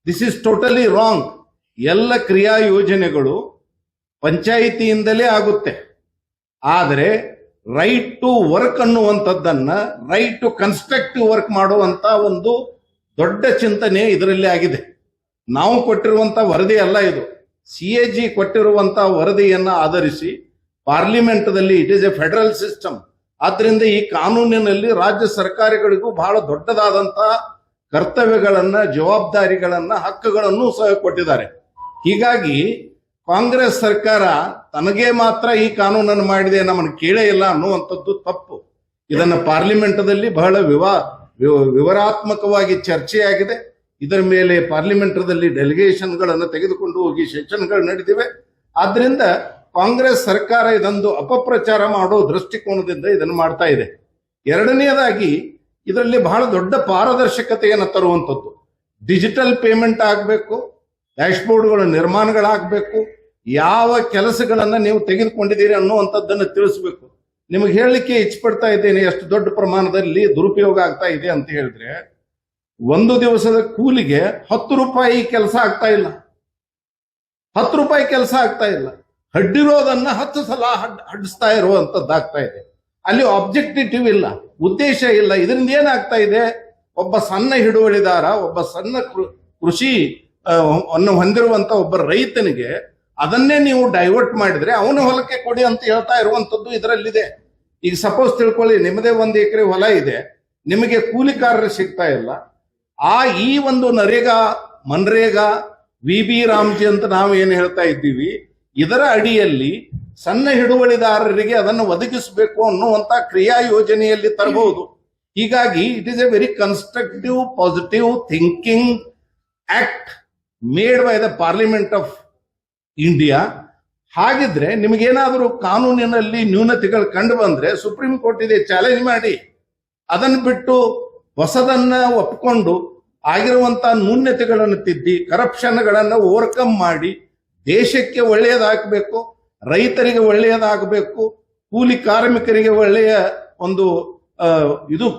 This is totally wrong. ಎಲ್ಲ ಕ್ರಿಯಾ ಯೋಜನೆಗಳು ಪಂಚಾಯಿತಿಯಿಂದಲೇ ಆಗುತ್ತೆ. ಆದರೆ ರೈಟ್ ಟು ವರ್ಕ್ ಅನ್ನುವಂಥದ್ದನ್ನ ರೈಟ್ ಟು ಕನ್ಸ್ಟ್ರಕ್ಟಿವ್ ವರ್ಕ್ ಮಾಡುವಂತ ಒಂದು ದೊಡ್ಡ ಚಿಂತನೆ ಇದರಲ್ಲಿ ಆಗಿದೆ. ನಾವು ಕೊಟ್ಟಿರುವಂತ ವರದಿ ಅಲ್ಲ ಇದು, CAG ಕೊಟ್ಟಿರುವಂತ ವರದಿಯನ್ನ ಆಧರಿಸಿ ಪಾರ್ಲಿಮೆಂಟ್ದಲ್ಲಿ it is a federal system. ಆದ್ರಿಂದ ಈ ಕಾನೂನಿನಲ್ಲಿ ರಾಜ್ಯ ಸರ್ಕಾರಗಳಿಗೂ ಬಹಳ ದೊಡ್ಡದಾದಂತ ಕರ್ತವ್ಯಗಳನ್ನ, ಜವಾಬ್ದಾರಿಗಳನ್ನ, ಹಕ್ಕುಗಳನ್ನು ಸಹ ಕೊಟ್ಟಿದ್ದಾರೆ. ಹೀಗಾಗಿ ಕಾಂಗ್ರೆಸ್ ಸರ್ಕಾರ ತನಗೆ ಮಾತ್ರ ಈ ಕಾನೂನನ್ನು ಮಾಡಿದೆ, ನಮ್ಮನ್ನು ಕೇಳೇ ಇಲ್ಲ ಅನ್ನುವಂಥದ್ದು ತಪ್ಪು. ಇದನ್ನ ಪಾರ್ಲಿಮೆಂಟ್ದಲ್ಲಿ ಬಹಳ ವಿವರಾತ್ಮಕವಾಗಿ ಚರ್ಚೆಯಾಗಿದೆ. ಇದರ ಮೇಲೆ ಪಾರ್ಲಿಮೆಂಟ್ದಲ್ಲಿ ಡೆಲಿಗೇಷನ್ಗಳನ್ನು ತೆಗೆದುಕೊಂಡು ಹೋಗಿ ಸೆಷನ್ಗಳು ನಡೆದಿವೆ. ಆದ್ರಿಂದ ಕಾಂಗ್ರೆಸ್ ಸರ್ಕಾರ ಇದೊಂದು ಅಪಪ್ರಚಾರ ಮಾಡೋ ದೃಷ್ಟಿಕೋನದಿಂದ ಇದನ್ನು ಮಾಡ್ತಾ ಇದೆ. ಎರಡನೆಯದಾಗಿ ಇದರಲ್ಲಿ ಬಹಳ ದೊಡ್ಡ ಪಾರದರ್ಶಕತೆಯನ್ನು ತರುವಂಥದ್ದು. ಡಿಜಿಟಲ್ ಪೇಮೆಂಟ್ ಆಗಬೇಕು, ಡ್ಯಾಶ್ಬೋರ್ಡ್ಗಳ ನಿರ್ಮಾಣಗಳಾಗಬೇಕು, ಯಾವ ಕೆಲಸಗಳನ್ನ ನೀವು ತೆಗೆದುಕೊಂಡಿದ್ದೀರಿ ಅನ್ನುವಂಥದ್ದನ್ನು ತಿಳಿಸಬೇಕು. ನಿಮಗೆ ಹೇಳಲಿಕ್ಕೆ ಇಚ್ಛಪಡ್ತಾ ಇದ್ದೇನೆ ಎಷ್ಟು ದೊಡ್ಡ ಪ್ರಮಾಣದಲ್ಲಿ ದುರುಪಯೋಗ ಆಗ್ತಾ ಇದೆ ಅಂತ ಹೇಳಿದ್ರೆ, ಒಂದು ದಿವಸದ ಕೂಲಿಗೆ 10 ರೂಪಾಯಿ ಕೆಲಸ ಆಗ್ತಾ ಇಲ್ಲ, 10 ರೂಪಾಯಿ ಕೆಲಸ ಆಗ್ತಾ ಇಲ್ಲ. ಹಡ್ಡಿರೋದನ್ನ 10 ಸಲ ಹಡ್ಡಿಸ್ತಾ ಇರುವಂತದ್ದಾಗ್ತಾ ಇದೆ. ಅಲ್ಲಿ ಆಬ್ಜೆಕ್ಟಿವ್ ಇಲ್ಲ, ಉದ್ದೇಶ ಇಲ್ಲ. ಇದರಿಂದ ಏನಾಗ್ತಾ ಇದೆ, ಒಬ್ಬ ಸಣ್ಣ ಹಿಡುವಳಿದಾರ, ಒಬ್ಬ ಸಣ್ಣ ಕೃಷಿ ಅನ್ನು ಹೊಂದಿರುವಂತ ಒಬ್ಬ ರೈತನಿಗೆ ಅದನ್ನೇ ನೀವು ಡೈವರ್ಟ್ ಮಾಡಿದ್ರೆ ಅವನ ಹೊಲಕ್ಕೆ ಕೊಡಿ ಅಂತ ಹೇಳ್ತಾ ಇರುವಂತದ್ದು ಇದರಲ್ಲಿದೆ. ಈಗ ಸಪೋಸ್ ತಿಳ್ಕೊಳ್ಳಿ, ನಿಮ್ಮದೇ 1 ಎಕರೆ ಹೊಲ ಇದೆ, ನಿಮಗೆ ಕೂಲಿಕಾರರು ಸಿಗ್ತಾ ಇಲ್ಲ. ಈ ಒಂದು ಮನ್ರೇಗಾ VB ರಾಮ್ಜಿ ಅಂತ ನಾವು ಏನು ಹೇಳ್ತಾ ಇದ್ದೀವಿ, ಇದರ ಅಡಿಯಲ್ಲಿ ಸಣ್ಣ ಹಿಡುವಳಿದಾರರಿಗೆ ಅದನ್ನು ಒದಗಿಸಬೇಕು ಅನ್ನುವಂತ ಕ್ರಿಯಾ ಯೋಜನೆಯಲ್ಲಿ ತರಬಹುದು. ಹೀಗಾಗಿ it is A very constructive positive thinking act made by the parliament of India. ಹಾಗಿದ್ರೆ ನಿಮಗೇನಾದರೂ ಕಾನೂನಿನಲ್ಲಿ ನ್ಯೂನತೆಗಳು ಕಂಡು ಬಂದ್ರೆ ಸುಪ್ರೀಂ ಕೋರ್ಟ್ ಇದೆ, ಚಾಲೆಂಜ್ ಮಾಡಿ. ಅದನ್ನು ಬಿಟ್ಟು ಹೊಸದನ್ನ ಒಪ್ಪಿಕೊಂಡು ಆಗಿರುವಂತ ನ್ಯೂನತೆಗಳನ್ನು ತಿದ್ದಿ ಕರಪ್ಷನ್ಗಳನ್ನು ಓವರ್ಕಮ್ ಮಾಡಿ ದೇಶಕ್ಕೆ ಒಳ್ಳೆಯದಾಗಬೇಕು, ರೈತರಿಗೆ ಒಳ್ಳೆಯದಾಗಬೇಕು, ಕೂಲಿ ಕಾರ್ಮಿಕರಿಗೆ ಒಳ್ಳೆಯ ಒಂದು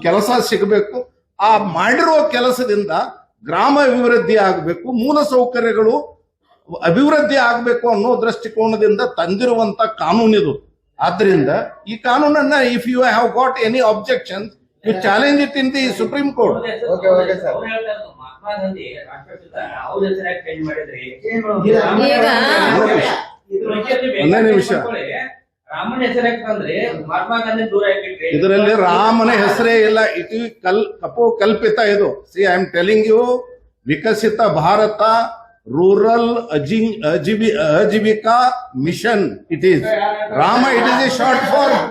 ಕೆಲಸ ಸಿಗಬೇಕು. ಆ ಮಾಡಿರುವ ಕೆಲಸದಿಂದ ಗ್ರಾಮ ಅಭಿವೃದ್ಧಿ ಆಗಬೇಕು, ಮೂಲ ಸೌಕರ್ಯಗಳು ಅಭಿವೃದ್ಧಿ ಆಗಬೇಕು ಅನ್ನೋ ದೃಷ್ಟಿಕೋನದಿಂದ ತಂದಿರುವಂತ ಕಾನೂನಿದು. ಆದ್ರಿಂದ ಈ ಕಾನೂನನ್ನ if you have got any objection you challenge it in the Supreme Court. Mahatma Gandhi ರಾಷ್ಟ್ರಪಿತ ಅವ್ರ ಹೆಸರಾಗಿ ಚೇಂಜ್ ಮಾಡಿದ್ರಿ. ಒಂದೇ ನಿಮಿಷ, ರಾಮನ ಹೆಸರಾಗಿ ತಂದ್ರೆ ಮಹಾತ್ಮ ಗಾಂಧಿ ದೂರ ಹಾಕಿದ್ರಿ. ಇದರಲ್ಲಿ ರಾಮನ ಹೆಸರೇ ಇಲ್ಲ, ಇದು ಕಲ್ಪಿತ. ಇದು see I am telling you, Viksit Bharat rural Ajeevika mission it is Rama, it is a short form.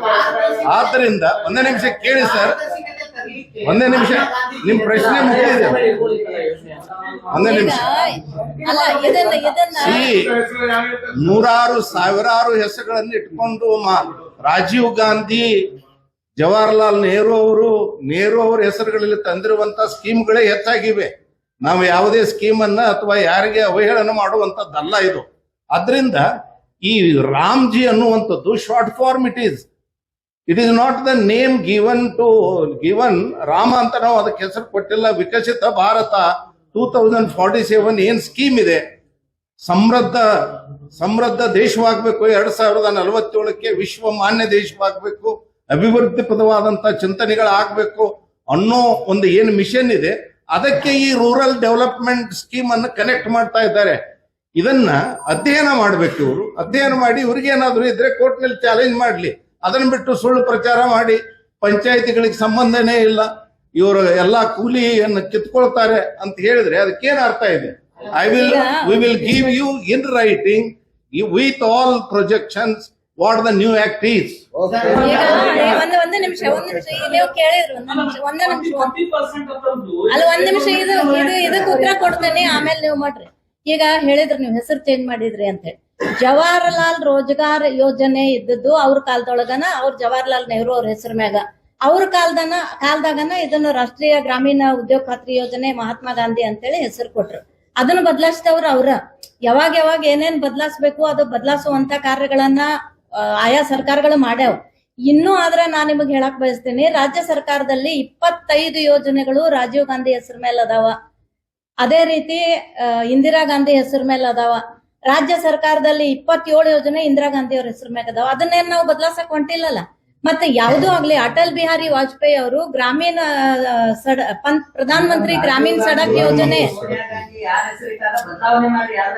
ಆದ್ರಿಂದ ಒಂದೇ ನಿಮಿಷ ಕೇಳಿ ಸರ್, ಒಂದೇ ನಿಮಿಷ, ನಿಮ್ ಪ್ರಶ್ನೆ ಮುಗಿದಿದೆ. ಒಂದೇ ನಿಮಿಷ. ನೂರಾರು ಸಾವಿರಾರು ಹೆಸರುಗಳನ್ನು ಇಟ್ಕೊಂಡು ರಾಜೀವ್ ಗಾಂಧಿ, ಜವಾಹರ್ಲಾಲ್ ನೆಹರು ಅವರ ಹೆಸರುಗಳಲ್ಲಿ ತಂದಿರುವಂತ ಸ್ಕೀಮ್ಗಳೇ ಹೆಚ್ಚಾಗಿವೆ. ನಾವು ಯಾವುದೇ ಸ್ಕೀಮ್ ಅನ್ನ ಅಥವಾ ಯಾರಿಗೆ ಅವಹೇಳನ ಮಾಡುವಂತದ್ದಲ್ಲ ಇದು. ಅದರಿಂದ ಈ ರಾಮ್ಜಿ ಅನ್ನುವಂಥದ್ದು short form it is not the name given Rama ಅಂತ ನಾವು ಅದಕ್ಕೆ ಹೆಸರು ಕೊಟ್ಟಿಲ್ಲ. ವಿಕಸಿತ ಭಾರತ 2047 ಏನ್ ಸ್ಕೀಮ್ ಇದೆ, ಸಮೃದ್ಧ ದೇಶವಾಗಬೇಕು, 2047ಕ್ಕೆ ವಿಶ್ವ ಮಾನ್ಯ ದೇಶವಾಗಬೇಕು, ಅಭಿವೃದ್ಧಿ ಪದವಾದಂತ ಚಿಂತನೆಗಳಾಗಬೇಕು ಅನ್ನೋ ಒಂದು ಏನು ಮಿಷನ್ ಇದೆ, ಅದಕ್ಕೆ ಈ ರೂರಲ್ ಡೆವಲಪ್ಮೆಂಟ್ ಸ್ಕೀಮ್ ಅನ್ನು ಕನೆಕ್ಟ್ ಮಾಡ್ತಾ ಇದ್ದಾರೆ. ಇದನ್ನ ಅಧ್ಯಯನ ಮಾಡ್ಬೇಕು ಇವರು. ಅಧ್ಯಯನ ಮಾಡಿ ಇವ್ರಿಗೆ ಏನಾದ್ರು ಇದ್ರೆ ಕೋರ್ಟ್ ನಲ್ಲಿ ಚಾಲೆಂಜ್ ಮಾಡ್ಲಿ. ಅದನ್ನ ಬಿಟ್ಟು ಸುಳ್ಳು ಪ್ರಚಾರ ಮಾಡಿ ಪಂಚಾಯತಿಗಳಿಗೆ ಸಂಬಂಧನೇ ಇಲ್ಲ, ಇವರು ಎಲ್ಲಾ ಕೂಲಿಯನ್ನು ಕಿತ್ಕೊಳ್ತಾರೆ ಅಂತ ಹೇಳಿದ್ರೆ ಅದಕ್ಕೇನು ಅರ್ಥ ಇದೆ? we will give you in writing with all projections what the new act is. ಈಗ ಒಂದು ನಿಮಿಷ ಈಗ ನೀವು ಕೇಳಿದ್ರು ಒಂದೇ ನಿಮಿಷ ಅಲ್ಲ ಒಂದ್ ನಿಮಿಷ ಇದಕ್ಕೆ ಉತ್ತರ ಕೊಡ್ತೇನೆ, ಆಮೇಲೆ ನೀವು ಮಾಡ್ರಿ. ಈಗ ಹೇಳಿದ್ರು ನೀವು ಹೆಸರು ಚೇಂಜ್ ಮಾಡಿದ್ರಿ ಅಂತ ಹೇಳಿ. ಜವಾಹರ್ಲಾಲ್ ರೋಜ್ಗಾರ್ ಯೋಜನೆ ಇದ್ದದ್ದು ಅವ್ರ ಕಾಲದೊಳಗನ, ಅವ್ರ ಜವಾಹರ್ಲಾಲ್ ನೆಹರು ಅವ್ರ ಹೆಸರು ಮ್ಯಾಗ, ಅವ್ರ ಕಾಲದಾಗನ ಇದನ್ನು ರಾಷ್ಟ್ರೀಯ ಗ್ರಾಮೀಣ ಉದ್ಯೋಗ ಖಾತ್ರಿ ಯೋಜನೆ ಮಹಾತ್ಮ ಗಾಂಧಿ ಅಂತೇಳಿ ಹೆಸರು ಕೊಟ್ರು. ಅದನ್ನ ಬದಲಾಯಿಸಿದವ್ರು ಅವ್ರ. ಯಾವಾಗ ಏನೇನ್ ಬದಲಾಯಿಸ್ಬೇಕು ಅದು ಬದಲಾಯಿಸುವಂತ ಕಾರ್ಯಗಳನ್ನ ಆಯಾ ಸರ್ಕಾರಗಳು ಮಾಡ್ಯಾವ. ಇನ್ನೂ ಆದ್ರೆ ನಾನ್ ನಿಮಗ್ ಹೇಳಕ್ ಬಯಸ್ತೇನೆ, ರಾಜ್ಯ ಸರ್ಕಾರದಲ್ಲಿ 25 ಯೋಜನೆಗಳು ರಾಜೀವ್ ಗಾಂಧಿ ಹೆಸರು ಮೇಲೆ ಅದಾವ. ಅದೇ ರೀತಿ ಇಂದಿರಾ ಗಾಂಧಿ ಹೆಸರು ಮೇಲೆ ಅದಾವ. ರಾಜ್ಯ ಸರ್ಕಾರದಲ್ಲಿ 27 ಯೋಜನೆ ಇಂದಿರಾ ಗಾಂಧಿ ಅವ್ರ ಹೆಸರು ಮೇಲೆ ಅದಾವ. ಅದನ್ನೇನ್ ನಾವು ಬದಲಾಸಕ್ ಹೊಂಟಿಲ್ಲಲ್ಲ. ಮತ್ತೆ ಯಾವುದೂ ಆಗ್ಲಿ, ಅಟಲ್ ಬಿಹಾರಿ ವಾಜಪೇಯಿ ಅವರು ಗ್ರಾಮೀಣ ಪ್ರಧಾನ ಮಂತ್ರಿ ಗ್ರಾಮೀಣ ಸಡಕ್ ಯೋಜನೆ ಯಾರ ಹೆಸರಿಟ್ಟಾಗ ಬದಲಾವಣೆ ಮಾಡಿ, ಯಾರ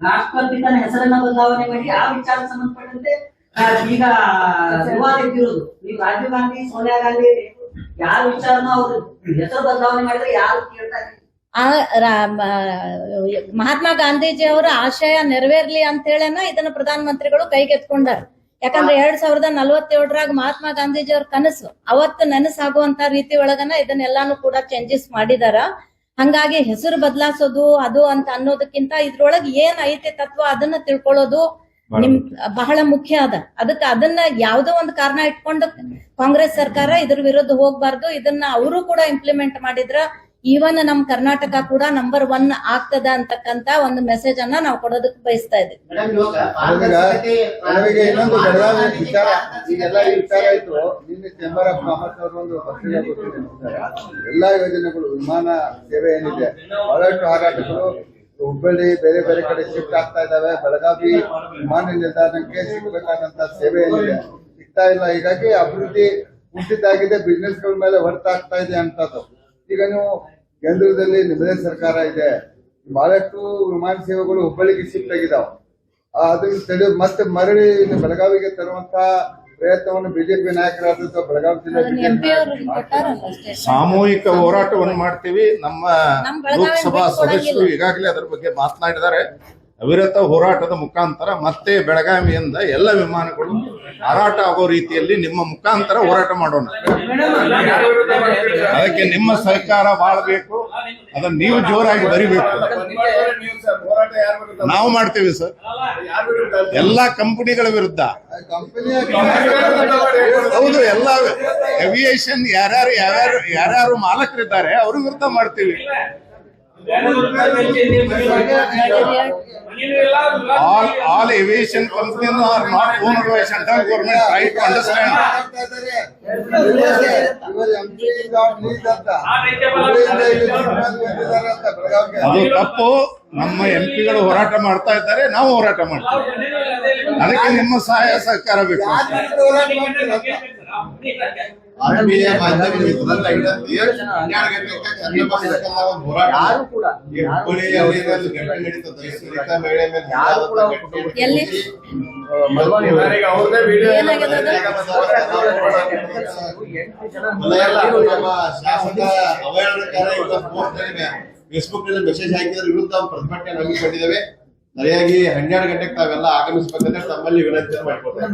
ರಾಷ್ಟ್ರಪಿತನ ಹೆಸರನ್ನ ಬದಲಾವಣೆ ಮಾಡಿ ಆ ವಿಚಾರ ಸಂಬಂಧಪಟ್ಟಂತೆ ಈಗ ವಿವಾದ ಇದ್ದಿರೋದು. ನೀವು ರಾಜೀವ್ ಗಾಂಧಿ, ಸೋನಿಯಾ ಗಾಂಧಿ ಯಾರ ವಿಚಾರನೂ ಅವ್ರು ಹೆಸರು ಬದಲಾವಣೆ ಮಾಡಿದ್ರೆ ಯಾರು ಕೇಳ್ತಾರೆ? ಮಹಾತ್ಮ ಗಾಂಧೀಜಿ ಅವರ ಆಶಯ ನೆರವೇರ್ಲಿ ಅಂತ ಹೇಳೇನ ಇದನ್ನ ಪ್ರಧಾನ ಮಂತ್ರಿಗಳು ಕೈಗೆತ್ಕೊಂಡಾರ. ಯಾಕಂದ್ರೆ 2047ರಾಗ ಮಹಾತ್ಮ ಗಾಂಧೀಜಿ ಅವ್ರ ಕನಸು ಅವತ್ತು ನೆನಸಾಗುವಂತ ರೀತಿ ಒಳಗನ ಇದನ್ನೆಲ್ಲಾನು ಕೂಡ ಚೇಂಜಸ್ ಮಾಡಿದಾರ. ಹಂಗಾಗಿ ಹೆಸರು ಬದಲಾಯಿಸೋದು ಅದು ಅಂತ ಅನ್ನೋದಕ್ಕಿಂತ ಇದ್ರೊಳಗೆ ಏನ್ ಐತೆ ತತ್ವ ಅದನ್ನ ತಿಳ್ಕೊಳ್ಳೋದು ಬಹಳ ಮುಖ್ಯ ಅದ. ಅದನ್ನ ಯಾವ್ದೋ ಒಂದು ಕಾರಣ ಇಟ್ಕೊಂಡು ಕಾಂಗ್ರೆಸ್ ಸರ್ಕಾರ ಇದ್ರ ವಿರುದ್ಧ ಹೋಗ್ಬಾರ್ದು. ಇದನ್ನ ಅವರು ಕೂಡ ಇಂಪ್ಲಿಮೆಂಟ್ ಮಾಡಿದ್ರ ಈವನ್ ನಮ್ ಕರ್ನಾಟಕ ಕೂಡ ನಂಬರ್ 1 ಆಗ್ತದ ಅಂತಕ್ಕಂತ ಒಂದು ಮೆಸೇಜ್ ಅನ್ನ ನಾವು ಕೊಡೋದಕ್ಕೆ ಬಯಸ್ತಾ ಇದ್ದೀವಿ. ನನಗೆ ಇನ್ನೊಂದು ಬೆಳಗಾವಿ ವಿಚಾರ, ಈಗೆಲ್ಲ ಈ ವಿಚಾರ ಆಯ್ತು. ನಿನ್ನೆ ಚೇಂಬರ್ ಆಫ್ ಕಾಮರ್ಸ್ ಅವರು ಒಂದು ಪತ್ರಿಕೆ ಕೊಟ್ಟಿದ್ದಾರೆ. ಎಲ್ಲಾ ಯೋಜನೆಗಳು, ವಿಮಾನ ಸೇವೆ ಏನಿದೆ, ಬಹಳಷ್ಟು ಹಾರಾಟಗಳು ಹುಬ್ಬಳ್ಳಿ ಬೇರೆ ಬೇರೆ ಕಡೆ ಶಿಫ್ಟ್ ಆಗ್ತಾ ಇದಾವೆ. ಬೆಳಗಾವಿ ವಿಮಾನ ನಿಲ್ದಾಣಕ್ಕೆ ಸಿಗಬೇಕಾದಂತ ಸೇವೆ ಏನಿದೆ ಸಿಗ್ತಾ ಇಲ್ಲ. ಹೀಗಾಗಿ ಅಭಿವೃದ್ಧಿ ಕುಂಠಿತಾಗಿದೆ, ಬಿಸ್ನೆಸ್ ಗಳ ಮೇಲೆ ಹೊರತ ಆಗ್ತಾ ಇದೆ ಅಂತದ್ದು. ಈಗ ನೀವು ಕೇಂದ್ರದಲ್ಲಿ ನಿಮ್ಮದೇ ಸರ್ಕಾರ ಇದೆ, ಬಹಳಷ್ಟು ವಿಮಾನ ಸೇವೆಗಳು ಹುಬ್ಬಳ್ಳಿಗೆ ಶಿಫ್ಟ್ ಆಗಿದಾವ. ಅದನ್ನ ಮತ್ತೆ ಮರಳಿ ಬೆಳಗಾವಿಗೆ ತರುವಂತ ಪ್ರಯತ್ನವನ್ನು ಬಿಜೆಪಿ ನಾಯಕರಾದ ಬೆಳಗಾವಿ ಜಿಲ್ಲೆ ಸಾಮೂಹಿಕ ಹೋರಾಟವನ್ನು ಮಾಡ್ತೀವಿ. ನಮ್ಮ ಲೋಕಸಭಾ ಸದಸ್ಯರು ಈಗಾಗಲೇ ಅದರ ಬಗ್ಗೆ ಮಾತನಾಡಿದ್ದಾರೆ. ಅವಿರತ ಹೋರಾಟದ ಮುಖಾಂತರ ಮತ್ತೆ ಬೆಳಗಾವಿಯಿಂದ ಎಲ್ಲ ವಿಮಾನಗಳು ಹಾರಾಟ ಆಗೋ ರೀತಿಯಲ್ಲಿ ನಿಮ್ಮ ಮುಖಾಂತರ ಹೋರಾಟ ಮಾಡೋಣ. ಅದಕ್ಕೆ ನಿಮ್ಮ ಸಹಕಾರ ಬಹಳ ಬೇಕು. ಅದನ್ನ ನೀವು ಜೋರಾಗಿ ಬರಿಬೇಕು. ನಾವು ಮಾಡ್ತೇವೆ ಸರ್, ಎಲ್ಲಾ ಕಂಪನಿಗಳ ವಿರುದ್ಧ. ಹೌದು, ಎಲ್ಲ ಏವಿಯೇಷನ್ ಯಾರ್ಯಾರು ಮಾಲಕರಿದ್ದಾರೆ ಅವ್ರ ವಿರುದ್ಧ ಮಾಡ್ತೀವಿ. All aviation companies are not owned by central government. Try to understand. ಅದು ತಪ್ಪು. ನಮ್ಮ ಎಂಪಿಗಳು ಹೋರಾಟ ಮಾಡ್ತಾ ಇದ್ದಾರೆ, ನಾವು ಹೋರಾಟ ಮಾಡ್ತೀವಿ. ಅದಕ್ಕೆ ನಿಮ್ಮ ಸಹಾಯ ಸಹಕಾರ ಬೇಕು. ಫೇಸ್ಬುಕ್ ನಲ್ಲಿ ಮೆಸೇಜ್ ಹಾಕಿದ್ರ ವಿರುದ್ಧ ಪ್ರತಿಭಟನೆ ಹಮ್ಮಿಕೊಂಡಿದ್ದೇವೆ. ಸರಿಯಾಗಿ 12 ಗಂಟೆಗೆ ತಾವೆಲ್ಲ ಆಗಮಿಸಬೇಕಂದ್ರೆ ತಮ್ಮಲ್ಲಿ ವಿನಂತಿ ಮಾಡ್ಕೊಳ್ತೇವೆ.